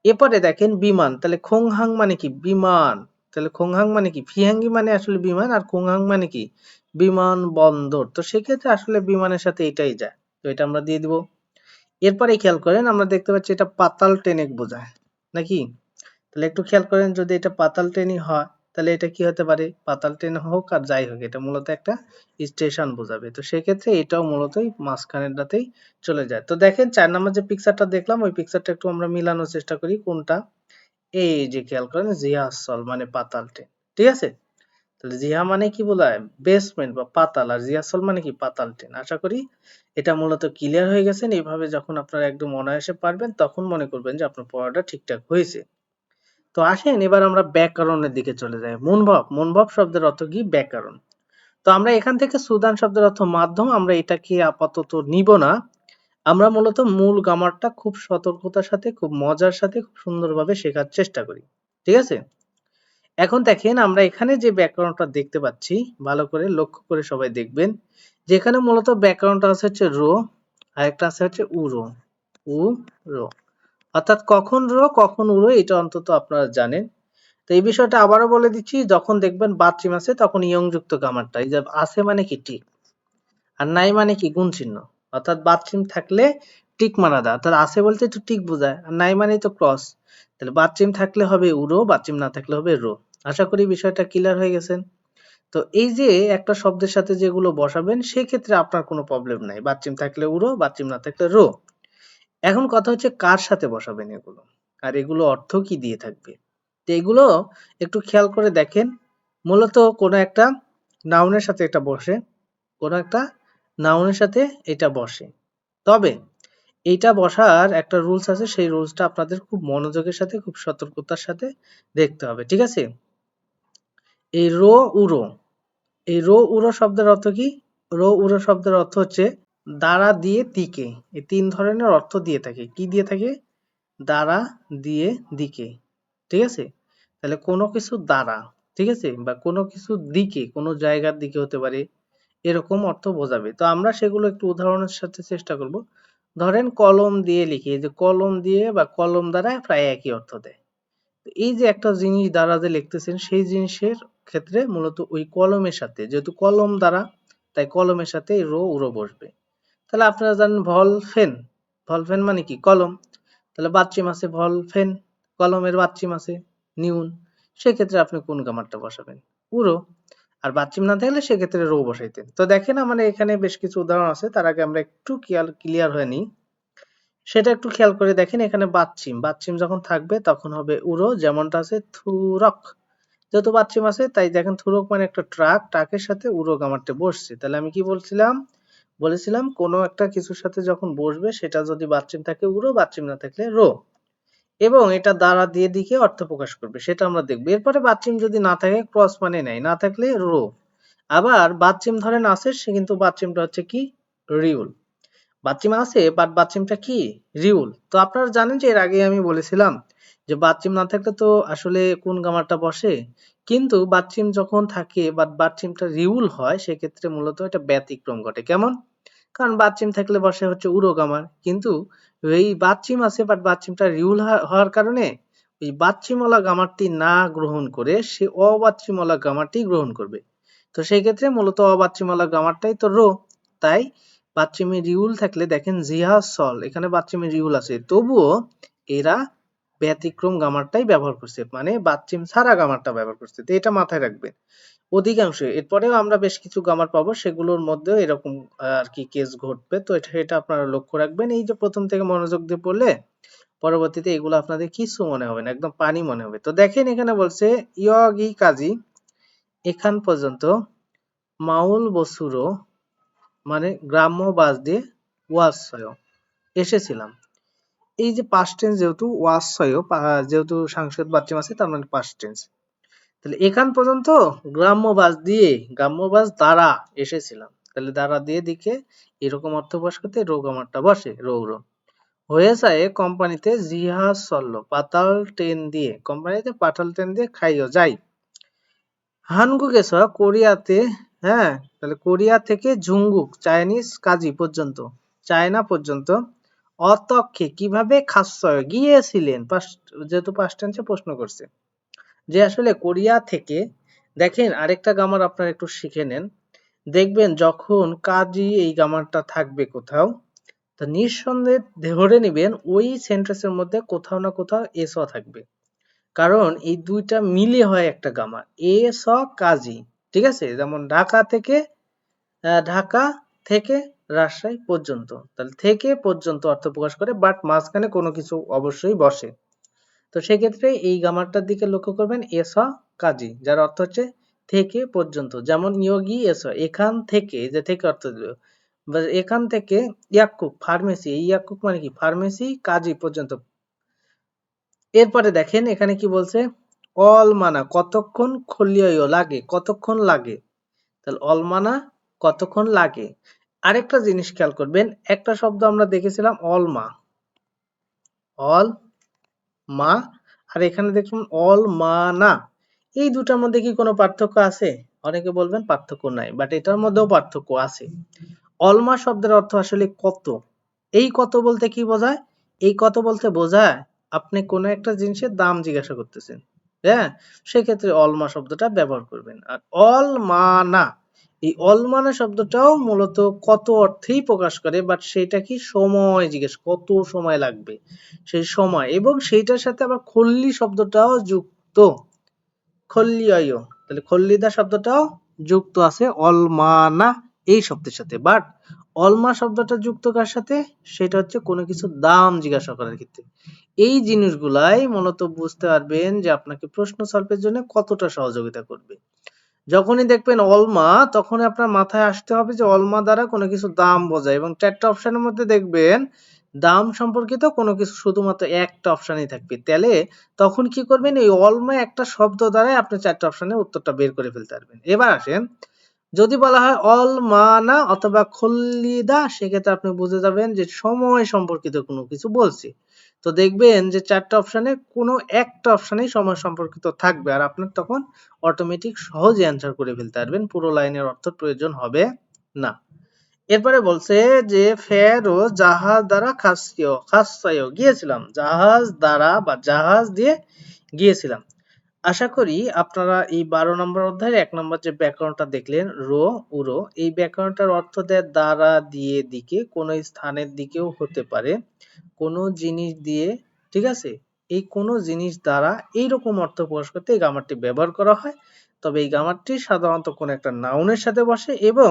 এরপরে দেখেন বিমান, তাহলে খোংহাং মানে কি? বিমান। তাহলে খোংহাং মানে কি? ফিহাঙ্গি মানে আসলে বিমান, আর খোংহাং মানে কি? বিমান বন্দর। তো সেক্ষেত্রে আসলে বিমানের সাথে এটাই যায়। তো এটা আমরা দিয়ে দিব। এরপরে খেয়াল করেন আমরা দেখতে পাচ্ছি এটা পাতাল টেনেক বোঝায় নাকি? তাহলে একটু খেয়াল করেন, যদি এটা পাতাল ট্রেনই হয় তাহলে এটা কি হতে পারে? পাতাল ট্রেন হোক আর যাই হোক, এটা মূলত একটা স্টেশন বোঝাবে। তো সেক্ষেত্রে এটাও মূলতই মাঝখানেরটাতেই চলে যায়। তো দেখেন ৪ নাম্বার যে পিকচারটা দেখলাম, ওই পিকচারটা একটু আমরা মিলানোর চেষ্টা করি কোনটা। এই যে খেয়াল করেন জিয়াসল মানে পাতাল ট্রেন, ঠিক আছে? তাহলে জিহা মানে কি বোঝায়? বেসমেন্ট বা পাতাল, আর জিয়াসল মানে কি? পাতাল ট্রেন। আশা করি এটা মূলত ক্লিয়ার হয়ে গেছেন। এইভাবে যখন আপনারা একদম অনায়াসে পারবেন তখন মনে করবেন যে আপনার পড়াটা ঠিকঠাক হয়েছে। তো আসেন এবার আমরা ব্যাকরণের দিকে চলে যাই। মুনভাব, মুনভাব শব্দের অর্থ কি? ব্যাকরণ। তো আমরা এখান থেকে সুদান শব্দের অর্থ মাধ্যম, আমরা এটাকে আপাতত নিব না। আমরা মূলত মূল গ্রামারটা খুব সতর্কতার সাথে, খুব মজার সাথে, খুব সুন্দরভাবে শেখার চেষ্টা করি। ঠিক আছে? এখন দেখেন আমরা এখানে যে ব্যাকরণটা দেখতে পাচ্ছি, ভালো করে লক্ষ্য করে সবাই দেখবেন। যেখানে মূলত ব্যাকরণটা আছে হচ্ছে রো, আর একটা আছে হচ্ছে উরো। উ রো। অর্থাৎ কখন রো কখন উড়ো এটা অন্তত আপনারা জানেন। তো এই বিষয়টা আবারও বলে দিচ্ছি, যখন দেখবেন বাথরুম আছে তখন ইয়ং যুক্ত গ্রামারটা, এই যে আছে মানে কি ঠিক, আর নাই মানে কি গুণ চিহ্ন। অর্থাৎ বাথরুম থাকলে টিক মারা দাও, তাহলে আছে বলতে একটু টিক বোঝায়, আর নাই মানে তো ক্রস। তাহলে বাচ্চিম থাকলে হবে উরো, বাচ্চিম না থাকলে হবে রো। আশা করি বিষয়টা ক্লিয়ার হয়ে গেছেন। তো এই যে একটা শব্দের সাথে যেগুলো বসাবেন সেক্ষেত্রে আপনার কোনো প্রবলেম নাই, বাচ্চিম থাকলে উরো, বাচ্চিম না থাকলে রো। এখন কথা হচ্ছে কার সাথে বসাবেন এগুলো, আর এগুলো অর্থ কি দিয়ে থাকবে। তো এগুলো একটু খেয়াল করে দেখেন। মূলত কোনো একটা নাউনের সাথে এটা বসে, কোনো একটা নাউনের সাথে এটা বসে। তবে এইটা বসার একটা রুলস আছে, সেই রুলসটা আপনাদের খুব মনোযোগের সাথে, খুব সতর্কতার সাথে দেখতে হবে, ঠিক আছে? এই রো উরো, এই রো উরো শব্দের অর্থ কি? রো উরো শব্দের অর্থ হচ্ছে দ্বারা দিয়ে দিকে। এই তিন ধরনের অর্থ দিয়ে থাকে। কি দিয়ে থাকে? দ্বারা, দিয়ে, দিকে, ঠিক আছে? তাহলে কোনো কিছু দ্বারা, ঠিক আছে, বা কোনো কিছু দিকে, কোনো জায়গার দিকে হতে পারে, এরকম অর্থ বোঝাবে। তো আমরা সেগুলো একটু উদাহরণের সাথে চেষ্টা করব। ধরেন কলম দিয়ে লিখি, এই যে কলম দিয়ে বা কলম দ্বারা প্রায় একই অর্থ দেয়। তো এই যে একটা জিনিস দ্বারা যে লিখতেছেন সেই জিনিসের ক্ষেত্রে মূলত ওই কলমের সাথে, যেহেতু কলম দ্বারা, তাই কলমের সাথে রো উরো বসবে। তাহলে আপনারা জানেন ভল ফেন, ভল ফেন মানে কি? কলম। তাহলে বাচ্চিম আছে ভল ফেন, কলমের বাচ্চিম আছে নিউন। সেক্ষেত্রে আপনি কোন গ্রামারটা বসাবেন? উরো। আর বাচ্চিম না থাকলে সেক্ষেত্রে রো বসাইতেন। তো দেখেন মানে এখানে বেশ কিছু উদাহরণ আছে, তার আগে আমরা একটু ক্লিয়ার হয়ে নিই। সেটা একটু খেয়াল করে দেখেন, এখানে বাচ্চিম, বাচ্চিম যখন থাকবে তখন হবে উরো, যেমনটা আছে থুরক। যেহেতু বাচ্চিম আছে তাই দেখেন থুরক মানে একটা ট্রাক, ট্রাকের সাথে উরো গামারটা বসছে। তাহলে আমি কি বলছিলাম? বলেছিলাম কোনো একটা কিছুর সাথে যখন বসবে সেটা যদি বাচ্চিম থাকে উরো, বাচ্চিম না থাকলে রো, এবং এটা দ্বারা দিয়ে দিকে অর্থ প্রকাশ করবে, সেটা আমরা দেখবো। এরপরে বাচ্চিম যদি না থাকে ক্রস মানে নাই, না থাকলে রো। আবার বাচ্চিম ধরেন আছে, সে কিন্তু বাচ্চিমটা হচ্ছে কি? রিউল। বাচ্চিম আছে বাট বাচ্চিমটা কি? রিউল। তো আপনারা জানেন যে এর আগে আমি বলেছিলাম যে বাচ্চিম না থাকলে তো আসলে কোন গামারটা বসে, কিন্তু বাচ্চিম যখন থাকে বাট বাচ্চিমটা রিউল হয় সেক্ষেত্রে মূলত এটা ব্যতিক্রম ঘটে। কেমন? কারণ বাচ্চিম থাকলে বসে হচ্ছে উরো গামার, কিন্তু এই বাচ্চিম আছে বাট বাচ্চিমটা রিউল হওয়ার কারণে ওই বাচ্চিমওয়ালা গামারটি না গ্রহণ করে সে অবাচ্চিমওয়ালা গামারটি গ্রহণ করবে। তো সেই ক্ষেত্রে মূলত অবাচ্চিমওয়ালা গামারটাই তো রো। তাই বাচ্চিমে রিউল থাকলে দেখেন জিহা সল, এখানে বাচ্চিমে রিউল আছে, তবুও এরা ব্যতিক্রম গামারটাই ব্যবহার করছে, মানে বাচ্চিম ছাড়া গামারটা ব্যবহার করছে। তো এটা মাথায় রাখবেন অধিকাংশ। এরপরেও আমরা বেশ কিছু গামার পাবো, সেগুলোর মধ্যেও এরকম আর কি কেস ঘটবে। তো এটা আপনারা লক্ষ্য রাখবেন। এই যে প্রথম থেকে মনোযোগ দিয়ে পড়লে পরবর্তীতে এগুলো আপনাদের কিছু মনে হবে না, একদম পানি মনে হবে। তো দেখেন এখানে বলছে ইয়গি কাজী, এখান পর্যন্ত মাউল বসুরো মানে গ্রাম্য বাস দিয়ে ওয়াসয় এসেছিলাম। এই যে পাস্ট টেন্স, যেহেতু ওয়াসয় যেহেতু সাংসদ বাচ্চাম আছে তার মানে পাস্ট টেন্স। তাহলে এখান পর্যন্ত গ্রাম্য বাস দিয়ে, গ্রাম্য বাস দ্বারা এসেছিলাম। তাহলে দ্বারা দিয়ে দিকে এরকম অর্থ প্রকাশ করতে রো গামারটা বসে, রৌরো। হয়ে যায় কোম্পানিতে জিহাজ চললো পাতাল ট্রেন দিয়ে, কোম্পানিতে পাতাল ট্রেন দিয়ে খাইও যাই। হানগু গেছ কোরিয়াতে, হ্যাঁ, তাহলে কোরিয়া থেকে জুঙ্গুক চাইনিজ কাজী পর্যন্ত, চায়না পর্যন্ত অতক্ষে কিভাবে খাচ্ছয় গিয়েছিলেন। যেহেতু পাস্ট টেন্সে প্রশ্ন করছে যে আসলে কোরিয়া থেকে, দেখেন আরেকটা গ্রামার আপনারা একটু শিখে নেন। দেখবেন যখন কাজী এই গ্রামারটা থাকবে কোথাও, তো নিঃসন্দেহে ধরে নেবেন ওই সেন্টেন্সের মধ্যে কোথাও না কোথাও এস থাকবে, কারণ এই দুইটা মিলে হয় একটা গামা, এ স কাজী, ঠিক আছে? যেমন ঢাকা থেকে, ঢাকা থেকে রাজশাহী পর্যন্ত, তাহলে থেকে পর্যন্ত অর্থ প্রকাশ করে, বাট মাঝখানে কোনো কিছু অবশ্যই বসে। তো সেক্ষেত্রে এই গামারটার দিকে লক্ষ্য করবেন, এস কাজী, যার অর্থ হচ্ছে থেকে পর্যন্ত। যেমন ইয়োগী এস, এখান থেকে, যে থেকে অর্থ দিল, এখান থেকে ইয়াকুক ফার্মেসি, এই ইয়াকুক মানে কি? ফার্মেসি কাজী পর্যন্ত। এরপরে দেখেন এখানে কি বলছে, অলমানা কতক্ষণ, খলিয়য় লাগে কতক্ষণ লাগে। তাহলে অলমানা কতক্ষণ লাগে। আরেকটা জিনিস খেয়াল করবেন, একটা শব্দ আমরা দেখেছিলাম অলমা, অল মা, আর এখানে দেখুন অলমানা। এই দুটার মধ্যে কি কোনো পার্থক্য আছে? অনেকে বলবেন পার্থক্য নাই, বাট এটার মধ্যেও পার্থক্য আছে। অলমা শব্দের অর্থ আসলে কত। এই কত বলতে কি বোঝায়? এই কত বলতে বোঝায় আপনি কোনো একটা জিনিসের দাম জিজ্ঞাসা করতেছেন, হ্যাঁ, সেক্ষেত্রে অলমা শব্দটা ব্যবহার করবেন। আর অলমানা এই অলমানা শব্দটাও মূলত কত অর্থেই প্রকাশ করে, বাট সেটা কি সময় জিজ্ঞেস, কত সময় লাগবে সেই সময়, এবং সেইটার সাথে আবার খল্লি শব্দটাও যুক্ত, খল্লিয়য়, তাহলে খল্লিদা শব্দটাও যুক্ত আছে অলমানা এই শব্দের সাথে। বাট অলমা শব্দটা যুক্ত কার সাথে, সেটা হচ্ছে কোনো কিছু দাম জিজ্ঞাসা করার ক্ষেত্রে। এই জিনিসগুলাই মূলত বুঝতে পারবেন যে আপনাকে প্রশ্ন সলভের জন্য কতটা সহযোগিতা করবে। যখনই দেখবেন অলমা, তখন আপনার মাথায় আসতে হবে যে অলমা দ্বারা কোনো কিছু দাম বোঝায়, এবং চারটা অপশনের মধ্যে দেখবেন দাম সম্পর্কিত কোনো কিছু শুধুমাত্র একটা অপশনই থাকবে। তাহলে তখন কি করবেন, এই অলমা একটা শব্দ দ্বারাই আপনি চারটা অপশনের উত্তরটা বের করে ফেলতে পারবেন। এবার আসেন, যদি বলা হয় অলমানা অথবা খল্লিদা, সেক্ষেত্রে আপনি বুঝে যাবেন যে সময় সম্পর্কিত কোনো কিছু বলছি। তো দেখবেন যে চারটা অপশনে কোনো একটা অপশনেই সময় সম্পর্কিত থাকবে, আর আপনার তখন অটোমেটিক সহজে অ্যান্সার করে ফেলতে পারবেন, পুরো লাইনের অর্থ প্রয়োজন হবে না। এরপরে বলছে যে ফেরো জাহাজ দ্বারা খাসসাইও গিয়েছিলাম, জাহাজ দ্বারা বা জাহাজ দিয়ে গিয়েছিলাম। আশা করি আপনারা এই 12 নম্বর অধ্যায়ের 1 নম্বর যে ব্যাকরণটা দেখলেন রো উরো, এই ব্যাকরণটার অর্থ দেয় দ্বারা, দিয়ে, দিকে, কোনো স্থানের দিকেও হতে পারে, কোনো জিনিস দিয়ে, ঠিক আছে, এই কোনো জিনিস দ্বারা এইরকম অর্থ প্রকাশ করতে এই গ্রামারটি ব্যবহার করা হয়। তবে এই গ্রামারটি সাধারণত কোনো একটা নাউনের সাথে বসে, এবং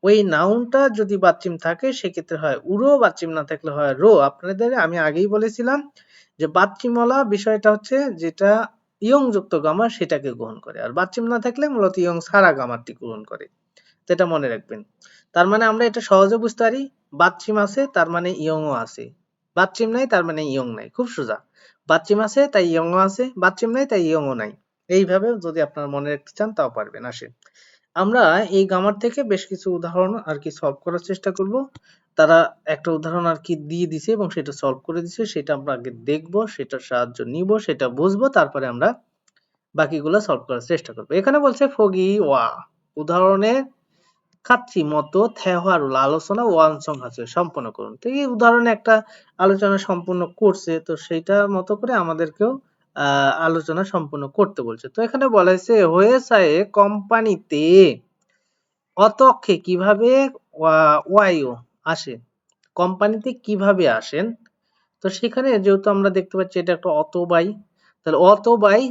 ওই নাউনটা যদি বাচ্চিম থাকে সেক্ষেত্রে হয় উরো, বাচ্চিম না থাকলে হয় রো। আপনাদের আমি আগেই বলেছিলাম যে বাচ্চিমওয়ালা বিষয়টা হচ্ছে যেটা ইয়ং যুক্ত গ্রামার সেটাকে গ্রহণ করে, আর বাচ্চিম না থাকলে মূলত ইয়ং ছাড়া গ্রামারটি গ্রহণ করে। তো এটা মনে রাখবেন। তার মানে আমরা এটা সহজে বুঝতে পারি, বাচ্চিম আছে তার মানে ইয়ংও আছে, বাচ্চিম নাই তার মানে ইয়ং নাই, খুব সোজা। বাচ্চিম আছে তাই ইয়ংও আছে, বাচ্চিম নাই তাই ইয়ংও নাই। এইভাবে যদি আপনারা মনে রাখতে চান তাও পারবেন। আসেন আমরা এই গ্রামার থেকে বেশ কিছু উদাহরণ আর কি সলভ করার চেষ্টা করব। তারা একটা উদাহরণ আর কি দিয়ে দিছে এবং সেটা সলভ করে দিছে, সেটা আমরা আগে দেখব, সেটার সাহায্য নিব, সেটা বুঝবো, তারপরে আমরা বাকিগুলো সলভ করার চেষ্টা করব। এখানে বলছে ফগি ওয়া, উদাহরণে খাচ্ছি মতো থেহারুল আলোচনা ওয়ানসং আছে সম্পন্ন করুন। তো এই উদাহরণে একটা আলোচনা সম্পূর্ণ করছে, তো সেইটার মতো করে আমাদেরকেও আলোচনা সম্পূর্ণ করতে বলছে। তো এখানে বলা হয়েছে হয়েছে কোম্পানিতে অতক্ষে কিভাবে ওয়াইও আসে, কোম্পানিতে কিভাবে আসেন। তো সেখানে যেহেতু আমরা দেখতে পাচ্ছি এটা একটা অতবাই, তাহলে অতবাই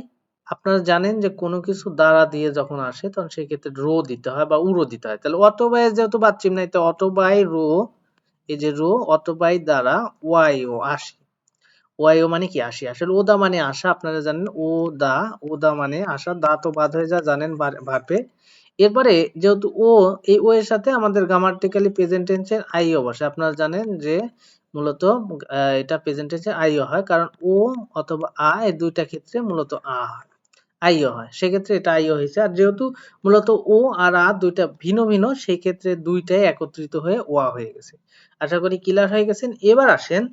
আপনারা জানেন যে কোনো কিছু দ্বারা দিয়ে যখন আসে তখন সেই ক্ষেত্রে রো দিতে হয় বা উরো দিতে হয়। তাহলে অতবাই যেহেতু বাচ্চিম নাই, তো অতবাই রো, এই যে রো অতবাই দ্বারা ওয়াইও আসে। ওয়াইও মানে কি আসে, আসলে ওদা মানে আসা, আপনারা জানেন ওদা, ওদা মানে আসা, দা তো বাদ হয়ে যায় জানেন ভার্বে। এরপরে যেহেতু ও, এই ও এর সাথে আমাদের গ্রামাটিক্যালি প্রেজেন্ট টেন্সের আইও বসে। আপনারা জানেন যে মূলত এটা প্রেজেন্ট টেন্সের আইও হয়, কারণ ও অথবা আ এই দুইটা ক্ষেত্রে মূলত আ হয়, আইও হয়, সেক্ষেত্রে এটা আইও হয়েছে। আর যেহেতু মূলত ও আর আ দুইটা ভিন্ন ভিন্ন, সেই ক্ষেত্রে দুইটাই একত্রিত হয়ে ওয়া হয়ে গেছে। আশা করি ক্লিয়ার হয়ে গেছেন। এবার আসেন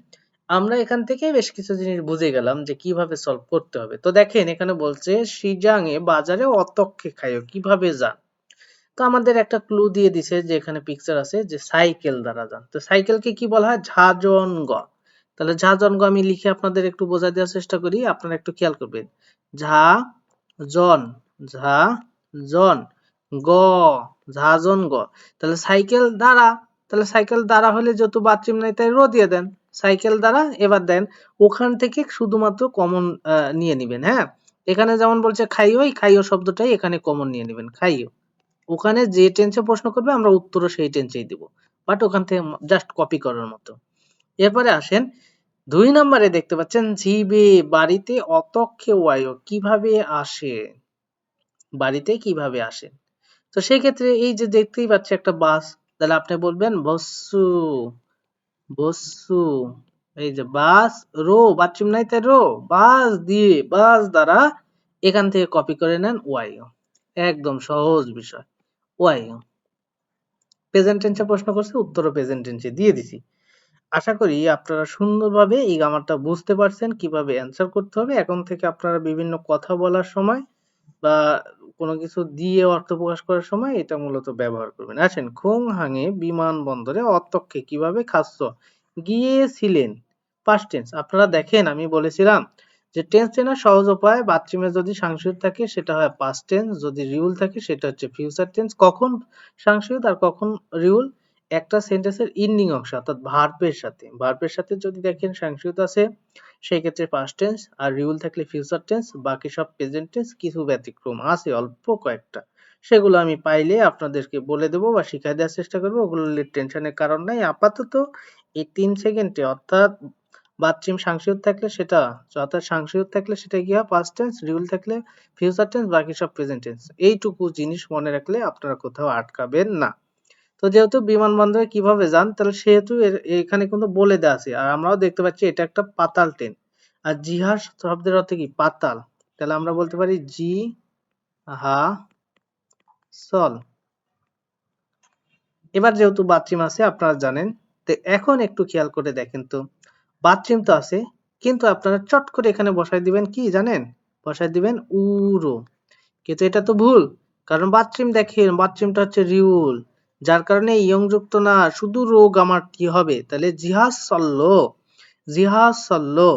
আমরা এখান থেকে বেশ কিছু জিনিস বুঝে গেলাম যে কিভাবে সলভ করতে হবে। তো দেখেন এখানে বলছে সিজাংয়ে বাজারে অতক্ষে খাইও, কিভাবে যান। তো আমাদের একটা ক্লু দিয়ে দিছে যে এখানে পিকচার আছে যে সাইকেল দ্বারা যান। তো সাইকেলকে কি বলা হয়, ঝাজনগ। তাহলে ঝাজনগ আমি লিখে আপনাদের একটু বোঝাই দেওয়ার চেষ্টা করি, আপনারা একটু খেয়াল করবেন। ঝা জন, ঝা জন গ, ঝাজন গ। তাহলে সাইকেল দ্বারা, তাহলে সাইকেল দ্বারা হলে যেহেতু বাথরুম নাই তাই রো দিয়ে দেন, সাইকেল দ্বারা। এবার দেন ওখান থেকে শুধুমাত্র কমন নিয়ে নিবেন। হ্যাঁ, এখানে যেমন বলছে খাইও, এই খাইও শব্দটাই এখানে কমন নিয়ে নিবেন, খাইও। ওখানে যে টেন্সে প্রশ্ন করবে আমরা উত্তরও সেই টেন্সেই দিব, বাট ওখান থেকে জাস্ট কপি করার মতো। এরপরে আসেন 2 নম্বরে দেখতে পাচ্ছেন জিবে, বাড়িতে অতক্ষে ওয়ায়ো, কিভাবে আসে, বাড়িতে কিভাবে আসে। তো সেই ক্ষেত্রে এই যে দেখতেই পাচ্ছি একটা বাস, তাহলে আপনি বলবেন বসু, বসু, এই যে বাস, রো বাথরুম নাই তাই রো, বাস দিয়ে, বাস দ্বারা এখান থেকে কপি করে নেন ওয়াইও, একদম সহজ বিষয়। ওয়াইও প্রেজেন্ট টেন্সে প্রশ্ন করছে, উত্তরও প্রেজেন্ট টেন্সে দিয়ে দিছি। আশা করি আপনারা সুন্দরভাবে এই গ্রামারটা বুঝতে পারছেন কিভাবে অ্যান্সার করতে হবে। এখন থেকে আপনারা বিভিন্ন কথা বলার সময় বা কোনো কিছু দিয়ে অর্থ প্রকাশ করার সময় এটা মূলত ব্যবহার করবেন। আসেন খোংহাঙে বিমানবন্দরে অতক্ষে কিভাবে খাচ্ছ গিয়েছিলেন, পাস্ট টেন্স। আপনারা দেখেন আমি বলেছিলাম যে টেন্স চেনার সহজ উপায়, বাথরুমে যদি সাংসুদ থাকে সেটা হয় পাস্ট টেন্স, যদি রিউল থাকে সেটা হচ্ছে ফিউচার টেন্স। কখন সাংসুদ আর কখন রিউল? একটা সেন্টেন্সের ইন্ডিং অংশ অর্থাৎ ভার্বের সাথে যদি দেখেন সাংসুদ আছে সেই ক্ষেত্রে পাস্ট টেন্স, আর রিউল থাকলে ফিউচার টেন্স, বাকি সব প্রেজেন্ট টেন্স। কিছু ব্যতিক্রম আছে অল্প কয়েকটা, সেগুলো আমি পাইলে আপনাদেরকে বলে দেবো বা শিখাই দেওয়ার চেষ্টা করবো, ওগুলো টেনশনের কারণ নাই। আপাতত এই 3 সেকেন্ডে অর্থাৎ বাথরুম সাংসুদ থাকলে সেটা, অর্থাৎ সাংসুদ থাকলে সেটা কি হয় পাস্ট টেন্স, রিউল থাকলে ফিউচার টেন্স, বাকি সব প্রেজেন্ট টেন্স। এইটুকু জিনিস মনে রাখলে আপনারা কোথাও আটকাবেন না। তো যেহেতু বিমানবন্দরে কিভাবে যান, তাহলে সেহেতু এখানে কিন্তু বলে দেওয়া আছে, আর আমরাও দেখতে পাচ্ছি এটা একটা পাতাল ট্রেন। আর জিহাজ শব্দের অর্থ কি? পাতাল। তাহলে আমরা বলতে পারি জি হা সল। এবার যেহেতু বাথরুম আছে আপনারা জানেন, তো এখন একটু খেয়াল করে দেখেন তো, বাথরুম তো আছে, কিন্তু আপনারা চট করে এখানে বসায় দিবেন কি জানেন? বসায় দিবেন উড়ো। কিন্তু এটা তো ভুল, কারণ বাথরুম দেখেন, বাথরুমটা হচ্ছে রিউল, যার কারণে ইয়ং যুক্ত না, শুধু রোগ আমার কি হবে? তাহলে জিহাজ চললো, জিহাজ চললো।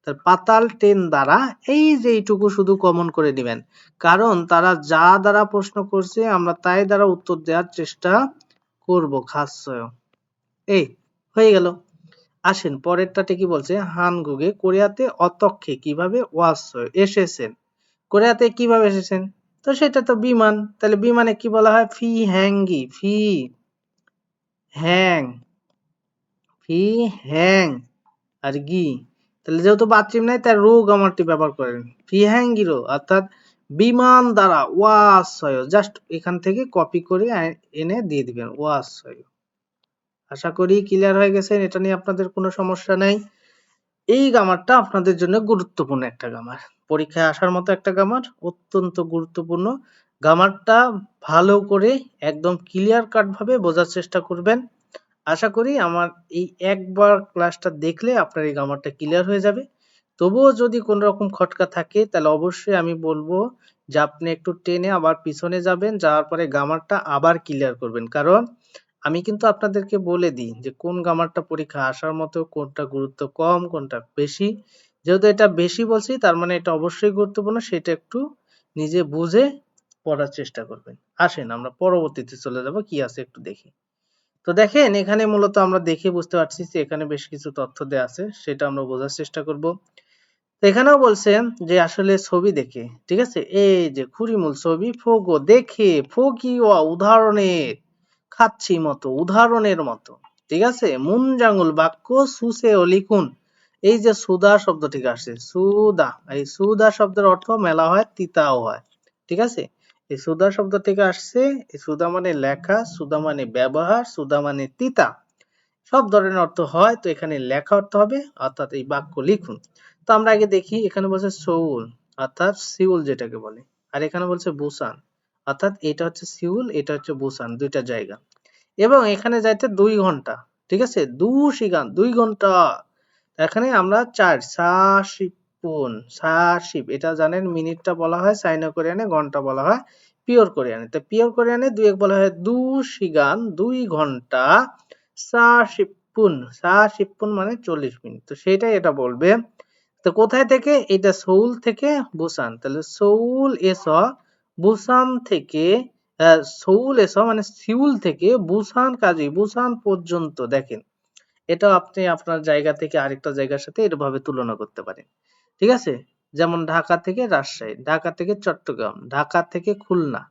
তার পাতাল ট্রেন দ্বারা, এই যে এইটুকু শুধু কমন করে দিবেন, কারণ তারা যা দ্বারা প্রশ্ন করছে আমরা তাই দ্বারা উত্তর দেওয়ার চেষ্টা করব খাসয়ং। এই হয়ে গেল। আসেন পরেরটাতে কি বলছে, হানগুগে কোরিয়াতে অতক্ষে কিভাবে এসেছেন। কোরিয়াতে কিভাবে এসেছেন? তো সেটা তো বিমান, তাহলে বিমানে কি বলা হয়? ফি হ্যাঙ্গি, হ্যাং ফি হ্যাং আর গি। তাহলে যেহেতু বাথরুম নাই তার রো গ্রামারটি ব্যবহার করেন ফি হ্যাঙ্গিরো, অর্থাৎ বিমান দ্বারা ওয়াসয়। জাস্ট এখান থেকে কপি করে এনে দিয়ে দিবেন ওয়াসয়। আশা করি ক্লিয়ার হয়ে গেছেন, এটা নিয়ে আপনাদের কোনো সমস্যা নাই। এই গ্রামারটা আপনাদের জন্য গুরুত্বপূর্ণ একটা গ্রামার, পরীক্ষায় আসার মতো একটা গ্রামার, অত্যন্ত গুরুত্বপূর্ণ। গ্রামারটা ভালো করে একদম ক্লিয়ার কাট ভাবে বোঝার চেষ্টা করবেন। আশা করি আমার এই একবার ক্লাসটা দেখলে আপনার এই গ্রামারটা ক্লিয়ার হয়ে যাবে। তবুও যদি কোন রকম খটকা থাকে তাহলে অবশ্যই আমি বলবো যে আপনি একটু টেনে আবার পিছনে যাবেন, যাওয়ার পরে গ্রামারটা আবার ক্লিয়ার করবেন। কারণ আমি কিন্তু আপনাদেরকে বলে দিই যে কোন গ্রামারটা পরীক্ষা আসার মতো, কোনটা গুরুত্ব কম, কোনটা বেশি। যেহেতু এটা বেশি বলছি তার মানে এটা অবশ্যই গুরুত্বপূর্ণ, সেটা একটু নিজে বুঝে পড়ার চেষ্টা করবেন। আসেন আমরা পরবর্তীতে চলে যাব, কি আছে একটু দেখি। তো দেখেন এখানে মূলত আমরা দেখে বুঝতে পারছি যে এখানে বেশ কিছু তথ্য দেওয়া আছে, সেটা আমরা বোঝার চেষ্টা করব। তো এখানেও বলছেন যে আসলে ছবি দেখে, ঠিক আছে, এই যে খুরিমুল ছবি ফোগো দেখে, ফোগিওয়া উদাহরণের, খাচ্ছি মতো উদাহরণের মতো, ঠিক আছে, মুনজাঙ্গুল বাক্য সুসেও লিখুন। এই যে সুদা শব্দ ঠিক আসছে, সুদা, এই সুদা শব্দের অর্থ মেলা হয়, তিতাও হয়, ঠিক আছে। এই সুদা শব্দ থেকে আসছে, এই সুদা মানে লেখা, সুদা মানে ব্যবহার, সুদা মানে তিতা, সব ধরনের অর্থ হয়। তো এখানে লেখা অর্থ হবে, অর্থাৎ এই বাক্য লিখুন। তো আমরা আগে দেখি, এখানে বলছে সৌল অর্থাৎ সিউল যেটাকে বলে, আর এখানে বলছে বুসান অর্থাৎ এটা হচ্ছে সিউল, এটা হচ্ছে বুসান, দুইটা জায়গা। এবং এখানে যাইতে 2 ঘন্টা, ঠিক আছে, 2 ঘন্টা। এখানে আমরা 4 সাশিপুন, সাশিপ, এটা জানেন মিনিটটা বলা হয় চাইনা কোরিয়ানে, ঘন্টা বলা হয় পিওর কোরিয়ানে। তো পিওর কোরিয়ানে 2 বলা হয় 2 ঘন্টা, সাশিপুন মানে 40 মিনিট। তো সেটাই এটা বলবে। তো কোথায় থেকে? এটা সৌল থেকে বুসান, তাহলে সৌল এস, বুসান থেকে, সৌল এস মানে সিউল থেকে বুসান, কাজী বুসান পর্যন্ত। দেখেন এটা আপনি আপনার জায়গা থেকে আরেকটা জায়গার সাথে এভাবে তুলনা করতে পারেন, ঠিক আছে। যেমন ঢাকা থেকে রাজশাহী, ঢাকা থেকে চট্টগ্রাম, ঢাকা থেকে খুলনা।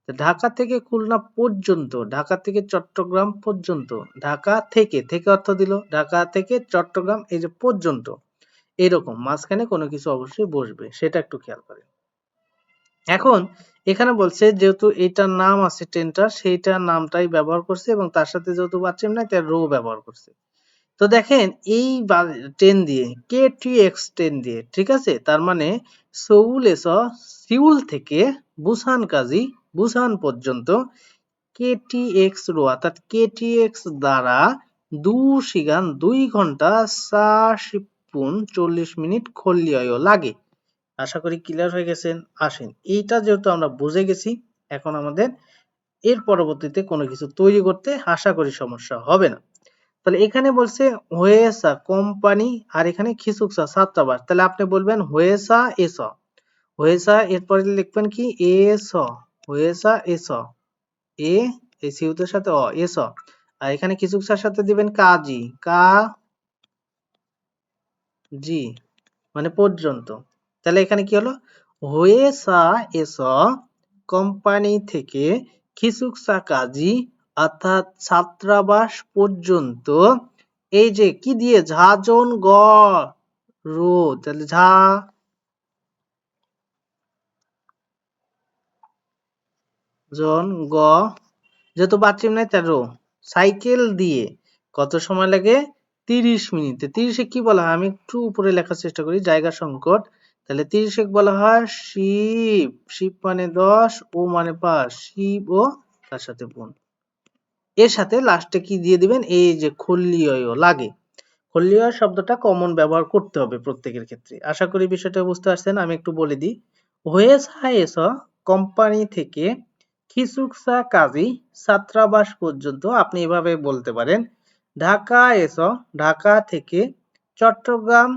ঢাকা থেকে খুলনা পর্যন্ত, ঢাকা থেকে চট্টগ্রাম পর্যন্ত, ঢাকা থেকে, থেকে অর্থ দিল ঢাকা থেকে চট্টগ্রাম, এই যে পর্যন্ত, এরকম মাঝখানে কোনো কিছু অবশ্যই বসবে, সেটা একটু খেয়াল করেন। এখন এখানে বলছে যেহেতু এটার নাম আছে ট্রেনটা, সেইটার নামটাই ব্যবহার করছে, এবং তার সাথে যেহেতু বাচ্চাম নাই তার রো ব্যবহার করছে। তো দেখেন এই ট্রেন দিয়ে, কেটিএক্স ট্রেন দিয়ে, ঠিক আছে, তার মানে সৌল এস, সিউল থেকে বুসান কাজী, বুসান পর্যন্ত, কেটিএক্স রো অর্থাৎ কেটিএক্স দ্বারা 2 ঘন্টা 40 মিনিট খল্লিয় লাগে। আশা করি ক্লিয়ার হয়ে গেছেন। আসেন এইটা যেহেতু আমরা বুঝে গেছি, এখন আমাদের এর পরবর্তীতে কোনো কিছু তৈরি করতে আশা করি সমস্যা হবে না। তাহলে এখানে বলছে হয়েসা কোম্পানি, আর এখানে খিসুকসা ছাত্রাবাস, তাহলে আপনি বলবেন হয়েসা এস, হয়েসা এরপরে লিখবেন কি এস, হয়েসা এস, এ এই সিউতের সাথে এস, আর এখানে খিসুকসার সাথে দিবেন কাজি, জি মানে পর্যন্ত। তাহলে এখানে কি হলো, হয়েসা এস কোম্পানি থেকে খিসুকসা কাজী অর্থাৎ ছাত্রাবাস পর্যন্ত, এই যে কি দিয়ে ঝাজন গ রো, তাহলে ঝা জন গ, যেহেতু বাথরুম নাই তার রো, সাইকেল দিয়ে কত সময় লাগে 30 মিনিটে। 30-এ কি বলা হয়, আমি একটু উপরে লেখার চেষ্টা করি, জায়গা সংকট। তাহলে 30-এ বলা হয় শিব, শিব মানে 10, ও মানে 5, শিব ও তার সাথে বোন, এর সাথে লাস্টে কি দিয়ে দিবেন, এই যে খল্লিয় লাগে। খল্লিয় শব্দটা কমন ব্যবহার করতে হবে প্রত্যেকের ক্ষেত্রে। আশা করি বিষয়টা বুঝতে পারছেন। আমি একটু বলে দিই, ওয়েসহায়েস কোম্পানি থেকে খিসুকসা কাজী ছাত্রাবাস পর্যন্ত আপনি এভাবে বলতে পারেন। ঢাকা এস, ঢাকা থেকে চট্টগ্রাম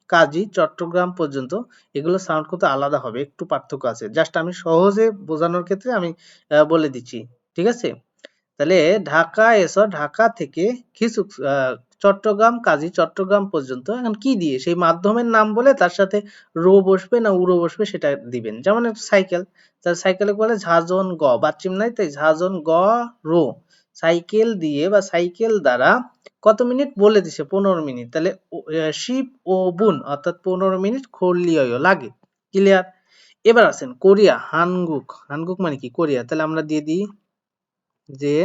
কাজী চট্টগ্রাম পর্যন্ত। এগুলো সাউন্ড করতে আলাদা হবে, একটু পার্থক্য আছে, জাস্ট আমি সহজে বোঝানোর ক্ষেত্রে আমি বলে দিচ্ছি, ঠিক আছে। তাহলে ঢাকা এসো, ঢাকা থেকে চট্টগ্রাম কাজী চট্টগ্রাম পর্যন্ত। এখন কি দিয়ে সেই মাধ্যমের নাম বলে তার সাথে রো বসবে না উড়ো বসবে সেটা দিবেন। যেমন একটা সাইকেল, তার সাইকেলে বলে ঝাজন গ, বাচ্চিম নাই তাই ঝাজন গ রো, সাইকেল দিয়ে বা সাইকেল দ্বারা কত মিনিট বলে দিছে 15 মিনিট। তাহলে শিপ ও বুন অর্থাৎ 15 মিনিট খরলিয় লাগে। ক্লিয়ার? এবার আছেন কোরিয়া, হানগুক, হানগুক মানে কি কোরিয়া, তাহলে আমরা দিয়ে দিই যে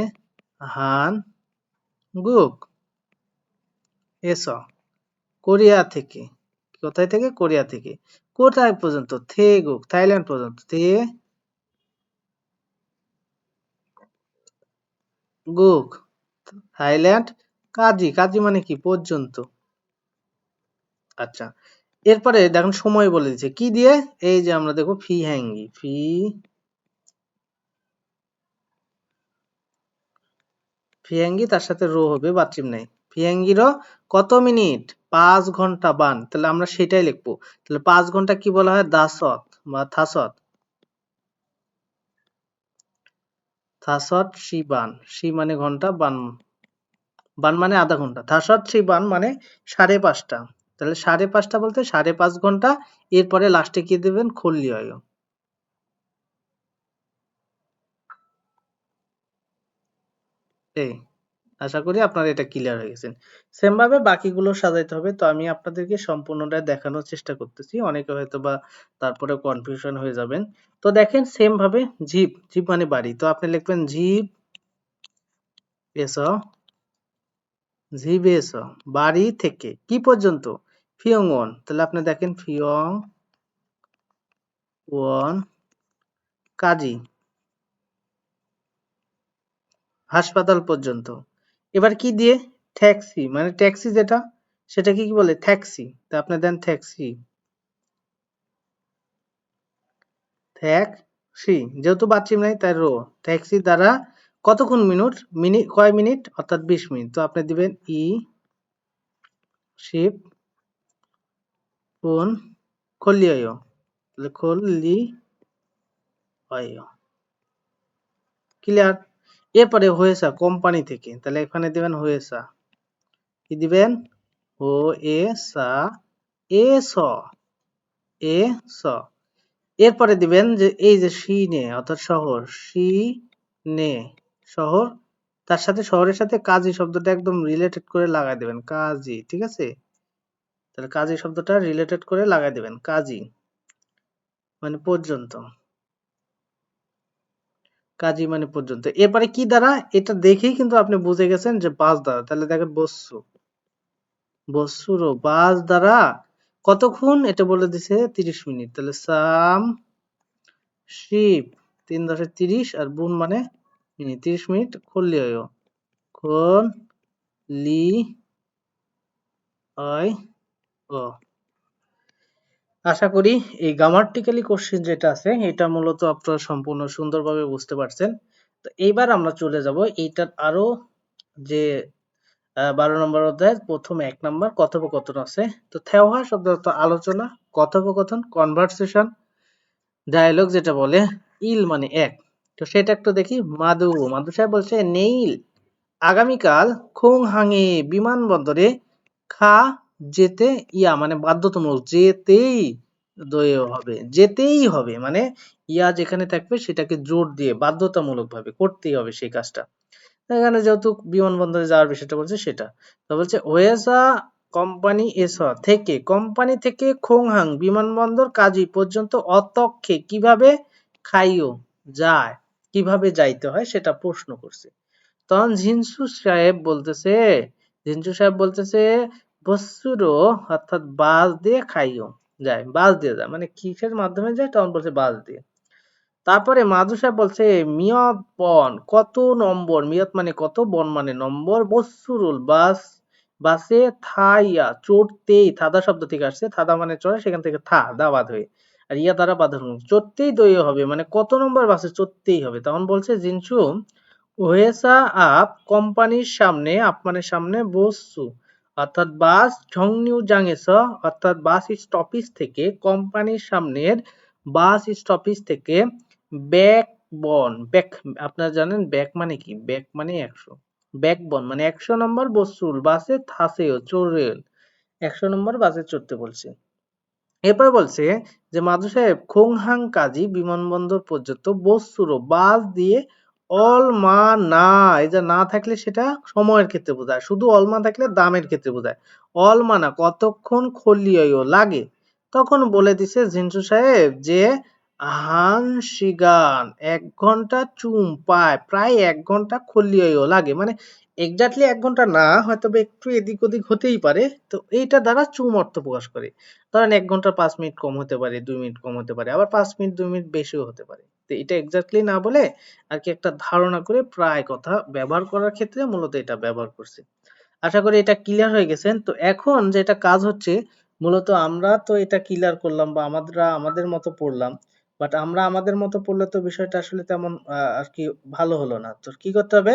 হান গুক এস, কোরিয়া থেকে, কোথায় থেকে, কোরিয়া থেকে কোথায় পর্যন্ত, থেগুক থাইল্যান্ড পর্যন্ত, থে গুক থাইল্যান্ড, কাজী, কাজী মানে কি পর্যন্ত। আচ্ছা, এরপরে দেখুন সময় বলে দিচ্ছে কি দিয়ে, এই যে আমরা দেখো ফি হ্যাঙ্গি, ফিয়াঙ্গি তার সাথে রো হবে, বাথরুম নাই, ফিয়াঙ্গির কত মিনিট, 5 ঘন্টা বান, তাহলে আমরা সেটাই লিখবো। তাহলে 5 ঘন্টা কি বলা হয়, দাসত বা থাসত, থাসত সি বান, সি মানে ঘন্টা, বান বান মানে আধা ঘন্টা, থাসত সি বান মানে 5:30। তাহলে 5:30 বলতে 5.5 ঘন্টা। এরপরে লাস্টে কি দেবেন, খল্লি হয়। এই আশা করি আপনারা এটা ক্লিয়ার হয়ে গেছেন। সেম ভাবে বাকিগুলো সাজাইতে হবে। তো আমি আপনাদেরকে সম্পূর্ণটা দেখানোর চেষ্টা করতেছি। অনেকে হয়তো বা তারপরে কনফিউশন হয়ে যাবেন। তো দেখেন সেম ভাবে জিপ, জিপ মানে বাড়ি। তো আপনি লিখবেন জিপ এস, জিপ এস বাড়ি থেকে কি পর্যন্ত, ফিয়ংওন। তাহলে আপনি দেখেন ফিয়ং ওয়ান কাজী হাসপাতাল পর্যন্ত। এবার কি দিয়ে, ট্যাক্সি মানে ট্যাক্সি যেটা, সেটাকে কি বলে, ট্যাক্সি। তা আপনি দেন ট্যাক্সি, ট্যাক্সি যেহেতু বাচ্চিম নাই তাই রো, ট্যাক্সি দ্বারা কতক্ষণ মিনিট, কয় মিনিট অর্থাৎ 20 মিনিট। তো আপনি দিবেন ই শিপ কোন খল্লি অয়, তাহলে খল্লি অয়, ক্লিয়ার। এরপরে হয়েসা কোম্পানি থেকে, তাহলে এখানে দিবেন হয়েসা, কি দিবেন ও এ সা এ স, এ স। এরপরে দিবেন যে এই যে সিনে অর্থাৎ শহর, সিনে শহর, তার সাথে শহরের সাথে কাজী শব্দটা একদম রিলেটেড করে লাগাই দেবেন, কাজী, ঠিক আছে। তাহলে কাজী শব্দটা রিলেটেড করে লাগাই দেবেন, কাজী মানে পর্যন্ত, কাজী মানে পর্যন্ত। এরপরে কি দ্বারা, এটা দেখেই কিন্তু আপনি বুঝে গেছেন যে বাস দ্বারা। তাহলে দেখেন বস্যু, বস্যুরও বাস দ্বারা কতক্ষণ এটা বলে দিছে 30 মিনিট। তাহলে সাম শিপ 3 × 10 = 30 আর বুন মানে মিনিট, 30 মিনিট করলে হয়, কোন লি হয় ও। আশা করি এই গ্রামাটিক্যালি কোশ্চেন যেটা আছে এটা মূলত আপনারা সম্পূর্ণ সুন্দরভাবে বুঝতে পারছেন। তো এইবার আমরা চলে যাব এইটার আরো যে 12 নম্বর অধ্যায়ের প্রথম 1 নম্বর কথোপকথন আছে। তো থেওয়া শব্দ অর্থ আলোচনা, কথোপকথন, কনভারসেশন, ডায়ালগ যেটা বলে, ইল মানে এক। তো সেটা একটু দেখি। মাদু সাহেব বলছে নেইল আগামীকাল খোংহাঙে বিমানবন্দরে খা যেতে ইয়া মানে বাধ্যতামূলক, যেতেই হবে মানে ইয়া যেখানে থাকবে সেটাকে জোর দিয়ে বাধ্যতামূলক ভাবে করতেই হবে সেই কাজটা। এখানে যেহেতু বিমানবন্দরে যাওয়ার বিষয়টা বলছে সেটা। তো বলছে ওয়েসা কোম্পানি থেকে খোংহাং বিমানবন্দর কাজী পর্যন্ত অতক্ষে কিভাবে খাইও যায়, কিভাবে যাইতে হয় সেটা প্রশ্ন করছে। তখন ঝিনচু সাহেব বলতেছে বস্সুরো অর্থাৎ বাস দিয়ে খাইও যায়, বাস দিয়ে যায় মানে কিসের মাধ্যমে যায়, তখন বলছে বাস দিয়ে। তারপরে মাধু সাহেব বলছে মিয়ত বন কত নম্বর, মিয়ত মানে কত, বন মানে নম্বর, বস্সুরুল বাসে থাইয়া চড়তেই, থাদা শব্দ থেকে আসছে, থাদা মানে চড়ে, সেখান থেকে থা দা বাদ হয়ে আর ইয়া দ্বারা বাঁধানো, চড়তেই দই হবে মানে কত নম্বর বাসে চড়তেই হবে। তখন বলছে জিনসু ওহেসা আপ কোম্পানির সামনে, আপমানের সামনে বসছু অর্থাৎ বাস ঝংনিউ জাংএস অর্থাৎ বাস স্টপিস থেকে, কোম্পানির সামনের বাস স্টপিস থেকে ব্যাক আপনারা জানেন ব্যাক মানে কি, ব্যাক মানে 100, ব্যাকবন মানে 100 নম্বর বসুল বাসে থাসেও চড়েন, 100 নম্বর বাসে চড়তে বলছে। এরপর বলছে যে মাধু সাহেব খোংহাং কাজী বিমানবন্দর পর্যন্ত বস্তুরও বাস দিয়ে অলমা না, এই যে না থাকলে সেটা সময়ের ক্ষেত্রে বোঝায়, শুধু অলমা থাকলে দামের ক্ষেত্রে বোঝায়। অলমা না কতক্ষণ খলিয়ও লাগে। তখন বলে দিছে জিনসু সাহেব যে হান শিগান 1 ঘন্টা চুম পায়, প্রায় 1 ঘন্টা খলিয়ও লাগে মানে এক্স্যাক্টলি 1 ঘন্টা না, হয়তো একটু এদিক ওদিক হতেই পারে। তো এইটা দ্বারা চুম অর্থ প্রকাশ করে। ধরেন 1 ঘন্টা 5 মিনিট কম হতে পারে, 2 মিনিট কম হতে পারে, আবার 5 মিনিট 2 মিনিট বেশিও হতে পারে। তো এটা এক্স্যাক্টলি না বলে আর কি একটা ধারণা করে প্রায় কথা ব্যবহার করার ক্ষেত্রে মূলত এটা ব্যবহার করছে। আশা করি এটা ক্লিয়ার হয়ে গেছেন। তো এখন যেটা কাজ হচ্ছে, মূলত আমরা তো এটা ক্লিয়ার করলাম বা আমাদের মতো পড়লাম, বাট আমরা আমাদের মতো পড়লে তো বিষয়টা আসলে তেমন আর কি ভালো হলো না। তো কি করতে হবে,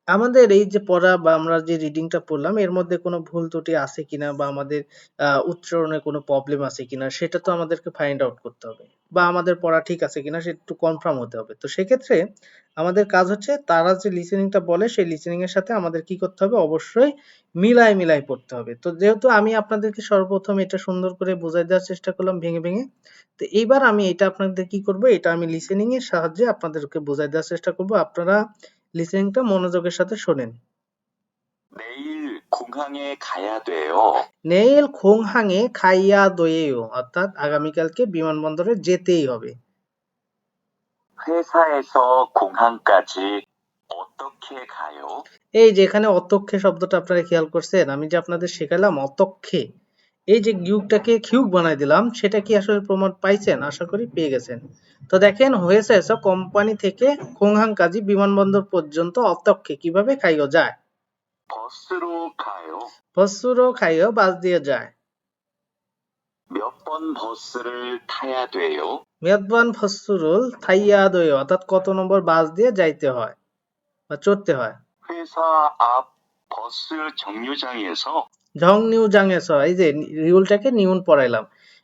আমাদের এই যে পড়া বা আমরা যে রিডিংটা পড়লাম এর মধ্যে কোনো ভুল ত্রুটি আছে কিনা বা আমাদের উচ্চারণে কোনো প্রবলেম আছে কিনা সেটা তো আমাদেরকে ফাইন্ড আউট করতে হবে, বা আমাদের পড়া ঠিক আছে কিনা সেটা একটু কনফার্ম হতে হবে। তো সেক্ষেত্রে আমাদের কাজ হচ্ছে তারা যে লিসেনিংটা বলে সেই লিসেনিং এর সাথে আমাদের কি করতে হবে, অবশ্যই মিলাই পড়তে হবে। তো যেহেতু আমি আপনাদেরকে সর্বপ্রথম এটা সুন্দর করে বোঝাই দেওয়ার চেষ্টা করলাম ভেঙে, তো এইবার আমি এটা আপনাদের কি করব, এটা আমি লিসেনিং এর সাহায্যে আপনাদেরকে বোঝাই দেওয়ার চেষ্টা করব। আপনারা লিসেনিংটা মনোযোগের সাথে শোনেন। 내일 공항에 가야 돼요. নেইল খোংহাংয়ে খাইয়া দোয়েও অর্থাৎ আগামীকালকে বিমানবন্দরে যেতেই হবে। 회사에서 공항까지 어떻게 가요? এই যে এখানে অতক্ষে শব্দটা আপনারা খেয়াল করছেন, আমি যে আপনাদের শেখালাম অতক্ষে, এই যে গিউকটাকে খিউক বানাই দিলাম, সেটা কি আসলে প্রমাণ পাইছেন? আশা করি পেয়ে গেছেন। তো দেখেন হয়েছে কোম্পানি থেকে খোংহাং কাজী বিমানবন্দর পর্যন্ত অতক্ষে কিভাবে খাইও যায়, 버스로 가요. বস্তুরও খাইও বাস দিয়ে যায়। 몇 번 버스를 타야 돼요? মেদবান ফসরুল থাইয়া দই অর্থাৎ কত নম্বর বাস দিয়ে যাইতে হয় বা চড়তে হয়। 회사 앞 버스 정류장에서 ঝংনিউ জাংএস, এই যে রিউলটাকে নিউন পড়াইলাম,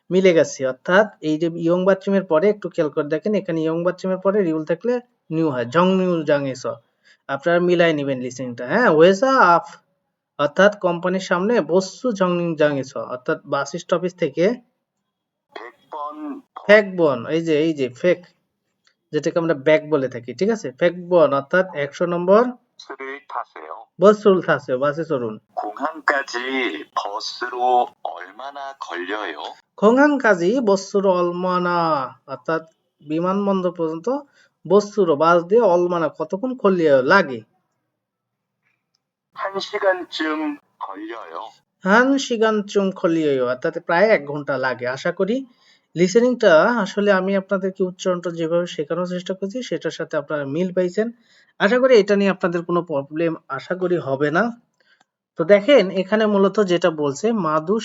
মিলে গেছে। অর্থাৎ এই যে ইয়ং বাচ্চুমের পরে একটু খেয়াল করে দেখেন, এখানে ইয়ং বাচ্চুমের পরে রিউল থাকলে নিউ হয়, ঝংনিউ জাংএস। আপনারা মিলাই নেবেন লিসেনটা। হ্যাঁ, ওয়েসা আপ অর্থাৎ কোম্পানির সামনে বসু ঝংনিউ জাংএস অর্থাৎ বাস স্টপেজ থেকে 100번 ফেকবন, এই যে ফেক যেটাকে আমরা ব্যাক বলে থাকি, ঠিক আছে, ফেকবন অর্থাৎ 100 নম্বর 버스를 타세요. বসুল থাসে বাসে চড়ুন। 공항까지 버스로 얼마나 걸려요? খোংহাং কাজী বস্তুর অলমানা অর্থাৎ বিমানবন্দর পর্যন্ত বস্তুর বাস দিয়ে অলমানা কতক্ষণ খলিয়ে লাগে। 1시간쯤 걸려요. হান সিগান চুং খলিয়ে অর্থাৎ প্রায় 1 ঘন্টা লাগে। আশা করি লিসেনিংটা আসলে আমি আপনাদেরকে উচ্চারণটা যেভাবে শেখানোর চেষ্টা করছি সেটার সাথে আপনারা মিল পাইছেন। আশা করি এটা নিয়ে আপনাদের কোনো প্রবলেম আশা করি হবে না। তো দেখেন এখানে মূলত যেটা বলছে মাদু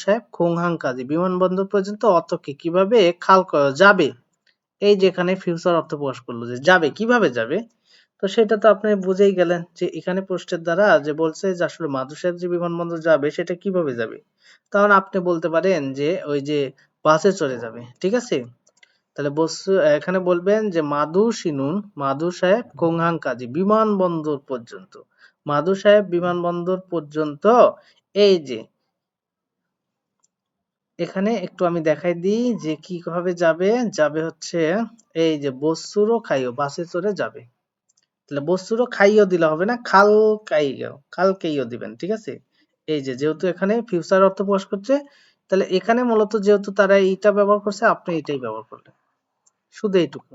সাহেব খোংহাং কাজী বিমানবন্দর পর্যন্ত অতকে কিভাবে খাল করা যাবে, এই যেখানে ফিউচার অর্থ প্রকাশ করলো যে যাবে, কিভাবে যাবে। তো সেটা তো আপনি বুঝেই গেলেন যে এখানে প্রশ্নের দ্বারা যে বলছে যে আসলে মাধু সাহেব যে বিমানবন্দর যাবে সেটা কিভাবে যাবে। তখন আপনি বলতে পারেন যে ওই যে বাসে চড়ে যাবে। ঠিক আছে? তাহলে এখানে বলবেন যে মাধু শিনুন মাধু সাহেব কোংহাং কাজী বিমানবন্দর পর্যন্ত। মাধু সাহেব বিমানবন্দর পর্যন্ত এই যে এখানে একটু আমি দেখাই দিই যে কিভাবে যাবে। যাবে হচ্ছে এই যে বস্তুরও খাইও বাসে চড়ে যাবে। তাহলে বস্তুরও খাইও দিলে হবে না, খালকেইও দিবেন। ঠিক আছে? এই যে যেহেতু এখানে ফিউচার অর্থ প্রকাশ করছে, তাহলে এখানে মূলত যেহেতু তারা এইটা ব্যবহার করছে আপনি এটাই ব্যবহার করলেন। শুধু এইটুকু।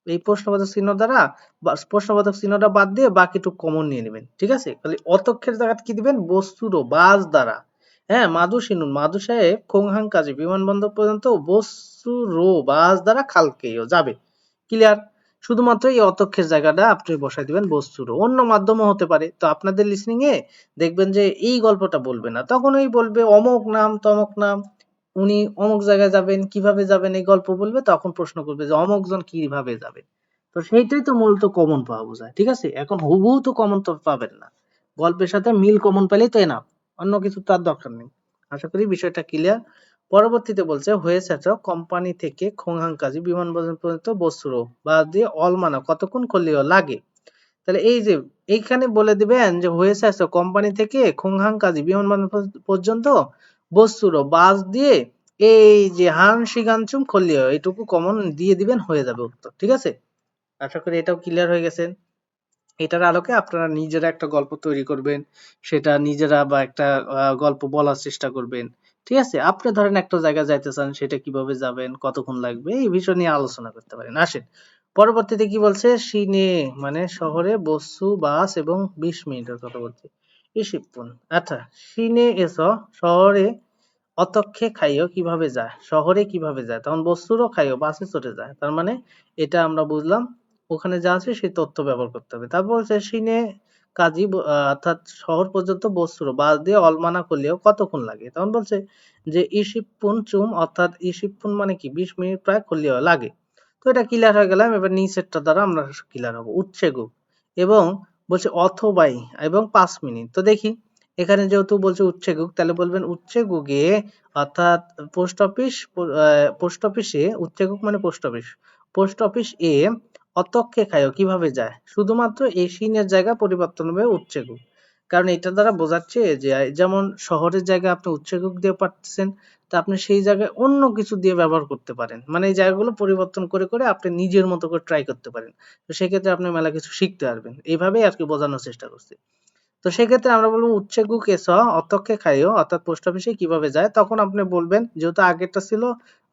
এই প্রশ্নবোধক চিহ্ন দ্বারা বা প্রশ্নবোধক চিহ্নটা বাদ দিয়ে বাকিটুকু কমন নিয়ে নেবেন। ঠিক আছে? খালি অতক্ষের জায়গায় কি দিবেন? বস্তুরও বাস দ্বারা। হ্যাঁ, মাদু শিনুন মাদু সাহেব খোংহাং কাজী বিমানবন্দর পর্যন্ত বস্তুরও বাস দ্বারা খালকেইও যাবে। ক্লিয়ার? শুধুমাত্র এই অতক্ষের জায়গাটা আপনি বসাই দিবেন বস্তুরও। অন্য মাধ্যমও হতে পারে। তো আপনাদের লিসনিং এ দেখবেন যে এই গল্পটা বলবে না। তখন ওই বলবে অমুক নাম তমক নাম, উনি অমুক জায়গায় যাবেন, কিভাবে যাবেন এই গল্প বলবে, তখন প্রশ্ন করবে যে অমুকজন কিভাবে যাবে। তো সেইটাই তো মূলত কমন পাওয়া বোঝায়। ঠিক আছে? এখন হুবহু তো কমন তো পাবেন না। গল্পের সাথে মিল কমন পেলেই তো এনাফ। অন্য কিছু তার দরকার নেই। আশা করি বিষয়টা ক্লিয়ার। পরবর্তীতে বলছে হয়েছে কোম্পানি থেকে খোংহাং কাজী বিমানবন্দর পর্যন্ত বস্তুরো বা দিয়ে অলমানা কতক্ষণ করলেও লাগে। তাহলে এই যে এইখানে বলে দিবেন যে হয়েছে কোম্পানি থেকে খোংহাং কাজী বিমানবন্দর পর্যন্ত বস্তুরও বাস দিয়ে এই যে হান শিগানচুম খলিও এইটুকু কমন দিয়ে দিবেন, হয়ে যাবে উত্তর। ঠিক আছে? আশা করি এটাও ক্লিয়ার হয়ে গেছেন। এটার আলোকে আপনারা নিজেরা একটা গল্প তৈরি করবেন, সেটা নিজেরা বা একটা গল্প বলার চেষ্টা করবেন। ঠিক আছে? আপনি ধরেন একটা জায়গায় যাইতে চান, সেটা কিভাবে যাবেন, কতক্ষণ লাগবে, এই বিষয় নিয়ে আলোচনা করতে পারেন। আসেন পরবর্তীতে কি বলছে, সিনে মানে শহরে বস্তু বাস এবং 20 মিনিটের কথা বলছে। ইসিপুন আচ্ছা, সিনে এসো শহরে অতক্ষে খাইও কিভাবে যায়, শহরে কিভাবে যায়, তখন বস্তুরও খাইও বাসে চড়ে যায়। তার মানে এটা আমরা বুঝলাম ওখানে যা আছে সেই তথ্য ব্যবহার করতে হবে। তারপর হচ্ছে সিনে কাজী অর্থাৎ শহর পর্যন্ত বস্তুর বাস দিয়ে অলমানা করলেও কতক্ষণ লাগে, তখন বলছে যে ইসিপুন চুম অর্থাৎ ইসিপুন মানে কি 20 মিনিট প্রায় করলেও লাগে। তো এটা ক্লিয়ার হয়ে গেলাম। এবার নিচেরটা দ্বারা আমরা ক্লিয়ার হবো। উচ্ছেগু এবং বলছে অথবাই এবং 5 মিনিট। তো দেখি এখানে যেহেতু বলছে উচ্ছেগুক, তাহলে বলবেন উচ্ছেগুগে অর্থাৎ পোস্ট অফিসে উচ্ছেগুক মানে পোস্ট অফিস, পোস্ট অফিস এ অতক্ষে খায়ও কিভাবে যায়, শুধুমাত্র এই সিনের জায়গা পরিবর্তন হবে উচ্ছেগুক। কারণ এটা দ্বারা বোঝাচ্ছে যে যেমন শহরের জায়গায় আপনি উচ্ছেগুক দিয়ে পারতেছেন, তা আপনি সেই জায়গায় অন্য কিছু দিয়ে ব্যবহার করতে পারেন। মানে এই জায়গাগুলো পরিবর্তন করে করে আপনি নিজের মতো করে ট্রাই করতে পারেন। তো সেক্ষেত্রে আপনি মেলা কিছু শিখতে পারবেন। এইভাবেই আর কি বোঝানোর চেষ্টা করছি। তো সেক্ষেত্রে আমরা বলবো উচ্ছেগু কেস অতক্ষে খাইও অর্থাৎ পোস্ট অফিসে কিভাবে যায়, তখন আপনি বলবেন যেহেতু আগেরটা ছিল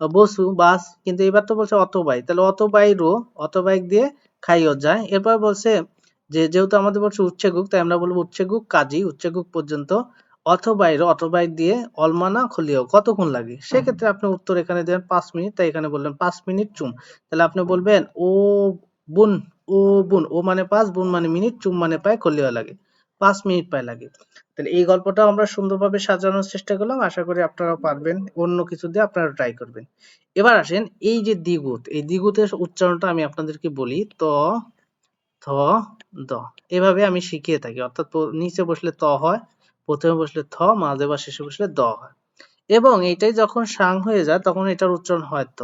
বসু বাস, কিন্তু এবার তো বলছে অটোবাই, তাহলে অটোবাইক দিয়ে খাইও যায়। এরপর বলছে যে যেহেতু আমাদের বলছে উচ্ছেগুক, তাই আমরা বলবো উচ্ছেগুক কাজী উচ্ছেগুক পর্যন্ত অটোবাইক দিয়ে অলমানা খলিও কতক্ষণ লাগে। সেক্ষেত্রে আপনি উত্তর এখানে দেবেন 5 মিনিট, তাই এখানে বললেন 5 মিনিট চুম। তাহলে আপনি বলবেন বুন ও ও মানে 5, বুন মানে মিনিট, চুম মানে পায়, খলিও লাগে 5 মিনিট প্রায় লাগে। তাহলে এই গল্পটাও আমরা সুন্দরভাবে সাজানোর চেষ্টা করলাম। আশা করি আপনারাও পারবেন। অন্য কিছু দিয়ে আপনারা ট্রাই করবেন। এবার আসেন এই যে দ্বিগুত, এই দ্বিগুতের উচ্চারণটা আমি আপনাদেরকে বলি। থ, দ। এভাবে আমি শিখিয়ে থাকি। অর্থাৎ নিচে বসলে ত হয়, প্রথমে বসলে থ, মাঝে বা শেষে বসলে দ হয়। এবং এটাই যখন সাং হয়ে যায় তখন এটার উচ্চারণ হয় ত।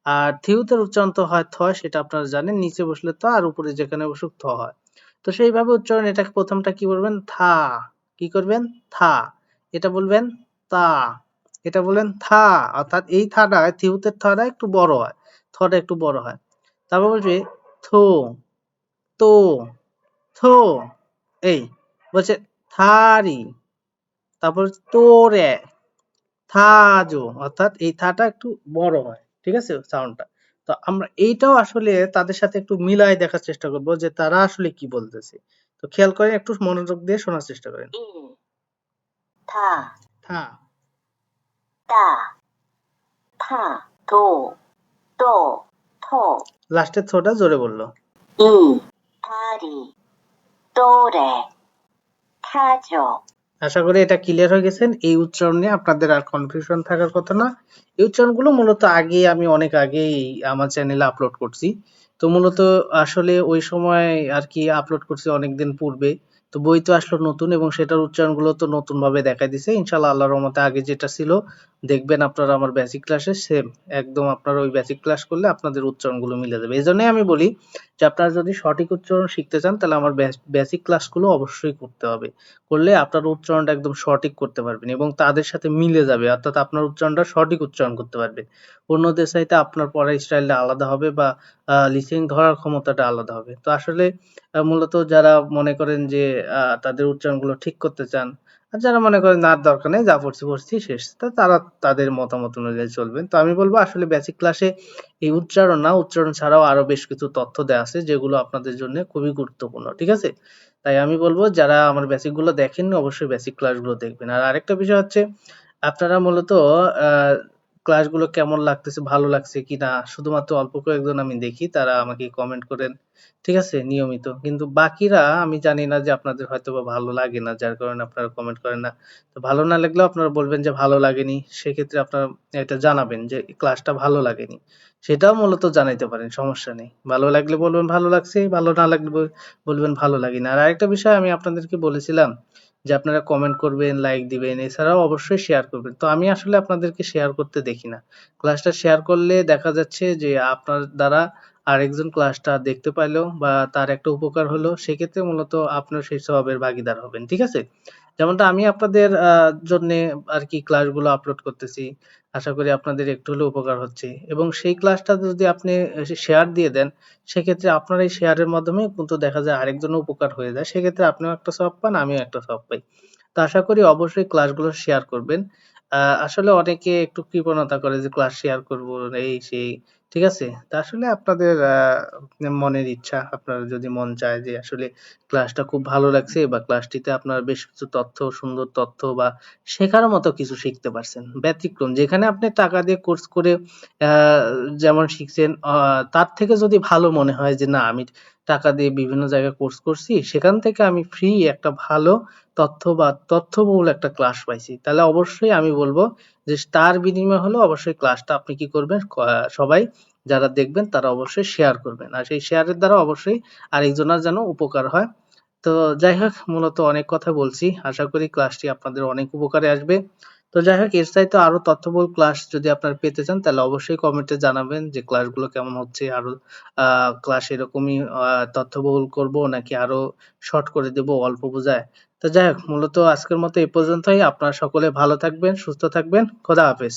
আর থিউতের উচ্চারণ তো হয় থ, সেটা আপনারা জানেন। নিচে বসলে ত আর উপরে যেখানে বসুক থ হয়। তো সেইভাবে উচ্চারণ, এটা প্রথমটা কি বলবেন, থা। কি করবেন, থা। এটা বলবেন তা। এটা বলবেন থা। অর্থাৎ এই থাটা থিউতের থাটা একটু বড় হয়, থটা একটু বড় হয়। তারপর বলবে থো, তো, থো। এই বলছে থারি। তারপর তোরে, থাজো। অর্থাৎ এই থাটা একটু বড় হয়। ঠিক আছে সাউন্ডটা। তো আমরা এইটাও আসলে তাদের সাথে একটু মিলায় দেখার চেষ্টা করব যে তারা আসলে কি বলতেছে। তো খেয়াল করেন, একটু মনোযোগ দিয়ে শোনার চেষ্টা করেন। 타, থা, 따, 타, 도, 또, 토, লাস্টের থোটা জোরে বললো। 이, 다리, 또래, 타죠। আশা করি এটা ক্লিয়ার হয়ে গেছেন। এই উচ্চারণ নিয়ে আপনাদের আর কনফিউশন থাকার কথা না। এই উচ্চারণগুলো মূলত আগে আমি অনেক আগেই আমার চ্যানেলে আপলোড করছি। তো মূলত আসলে ওই সময় আর কি আপলোড করছি অনেকদিন পূর্বে। তো বই তো আসলো নতুন এবং সেটার উচ্চারণগুলো তো নতুনভাবে দেখাই দিছে। ইনশাআল্লাহ আল্লাহর রহমতে আগে যেটা ছিল দেখবেন আপনারা আমার বেসিক ক্লাসে সেম একদম আপনারা ওই বেসিক ক্লাস করলে আপনাদের উচ্চারণগুলো মিলে যাবে। এজন্যই আমি বলি যে আপনারা যদি সঠিক উচ্চারণ শিখতে চান তাহলে আমার বেসিক ক্লাসগুলো অবশ্যই করতে হবে। করলে আপনার উচ্চারণটা একদম সঠিক করতে পারবেন এবং তাদের সাথে মিলে যাবে। অর্থাৎ আপনার উচ্চারণটা সঠিক উচ্চারণ করতে পারবেন। অন্যদের চাইতে আপনার পড়ার স্টাইলটা আলাদা হবে বা লিসেনিং ধরার ক্ষমতাটা আলাদা হবে। তো আসলে মূলত যারা মনে করেন যে তাদের উচ্চারণগুলো ঠিক করতে চান, আর যারা মনে করেন না আর দরকার নেই যা পড়ছি, পড়ছি শেষ। তো তারা তাদের মতামত অনুযায়ী চলবেন। তো আমি বলব আসলে বেসিক ক্লাসে এই উচ্চারণ না, উচ্চারণ ছাড়াও আরো বেশ কিছু তথ্য দেয়া আছে যেগুলো আপনাদের জন্য খুবই গুরুত্বপূর্ণ। ঠিক আছে? তাই আমি বলব যারা আমার বেসিক গুলো দেখেননি অবশ্যই বেসিক ক্লাসগুলো দেখবেন। আর আরেকটা বিষয় হচ্ছে আপনারা মূলত আ ক্লাসগুলো কেমন লাগতেছে, ভালো লাগছে কিনা শুধুমাত্র অল্প কয়েকজন আমি দেখি তারা আমাকে কমেন্ট করেন। ঠিক আছে? নিয়মিত। কিন্তু বাকিরা আমি জানি না যে আপনাদের হয়তোবা ভালো লাগে না যার কারণে আপনারা কমেন্ট করেন না। তো ভালো না লাগলেও আপনারা বলবেন যে ভালো লাগেনি। সেক্ষেত্রে আপনারা এটা জানাবেন যে ক্লাসটা ভালো লাগেনি। সেটাও মূলত জানাইতে পারেন, সমস্যা নেই। ভালো লাগলে বলবেন ভালো লাগছে, ভালো না লাগলে বলবেন ভালো লাগেনি। আর আরেকটা বিষয় আমি আপনাদেরকে বলেছিলাম যে আপনারা কমেন্ট করবেন, লাইক দিবেন, এছাড়াও অবশ্যই শেয়ার করবেন। তো আমি আসলে আপনাদেরকে শেয়ার করতে দেখি না। ক্লাসটা শেয়ার করলে দেখা যাচ্ছে যে আপনার দ্বারা আরেকজন ক্লাসটা দেখতে পাইলো বা তার একটা উপকার হলো, সেক্ষেত্রে মূলত আপনিও সেই সওয়াবের ভাগীদার হবেন। ঠিক আছে? যেমনটা আমি আপনাদের জন্যে আরকি ক্লাসগুলো আপলোড করতেছি। আশা করি আপনাদের একটু হলেও উপকার হচ্ছে এবং সেই ক্লাসটা যদি আপনি শেয়ার দিয়ে দেন, সেক্ষেত্রে আপনার এই শেয়ারের মাধ্যমে কিন্তু দেখা যায় আরেকজনের উপকার হয়ে যায়। সেক্ষেত্রে আপনিও একটা সওয়াব পান, আমিও একটা সওয়াব পাই। তো আশা করি অবশ্যই ক্লাসগুলো শেয়ার করবেন। আসলে অনেকে একটু কৃপণতা করে যে ক্লাস শেয়ার করব এই সেই। ঠিক আছে? তো আসলে আপনাদের মনের ইচ্ছা। আপনার যদি মন চায় যে আসলে ক্লাসটা খুব ভালো লাগছে বা ক্লাসটিতে আপনার বেশ কিছু তথ্য, সুন্দর তথ্য বা শেখার মতো কিছু শিখতে পারছেন। ব্যতিক্রম যেখানে আপনি টাকা দিয়ে কোর্স করে আ যেমন শিখছেন তার থেকে যদি ভালো মনে হয় যে না আমি টাকা দিয়ে বিভিন্ন জায়গায় কোর্স করছি, সেখান থেকে আমি ফ্রি একটা ভালো তথ্য বা তথ্যবহুল একটা ক্লাস পাইছি। তাহলে অবশ্যই আমি বলব যে তার বিনিময় হলেও অবশ্যই ক্লাসটা আপনি কি করবেন সবাই যারা দেখবেন তারা অবশ্যই শেয়ার করবেন। আর সেই শেয়ারের দ্বারা অবশ্যই আরেকজনের যেন উপকার হয়। তো যাই হোক মূলত অনেক কথা বলছি। আশা করি ক্লাসটি আপনাদের অনেক উপকারে আসবে। তো যাই হোক এর চাইতে আরো তথ্যবহুল ক্লাস যদি আপনারা পেতে চান তাহলে অবশ্যই কমেন্টে জানাবেন যে ক্লাসগুলো কেমন হচ্ছে। আরো আ ক্লাস এরকমই তথ্যবহুল করব নাকি আরো শর্ট করে দেব অল্প বোঝায়। তো যাই হোক মূলত আজকের মতো এই পর্যন্তই। আপনারা সকলে ভালো থাকবেন, সুস্থ থাকবেন। খোদা হাফেজ।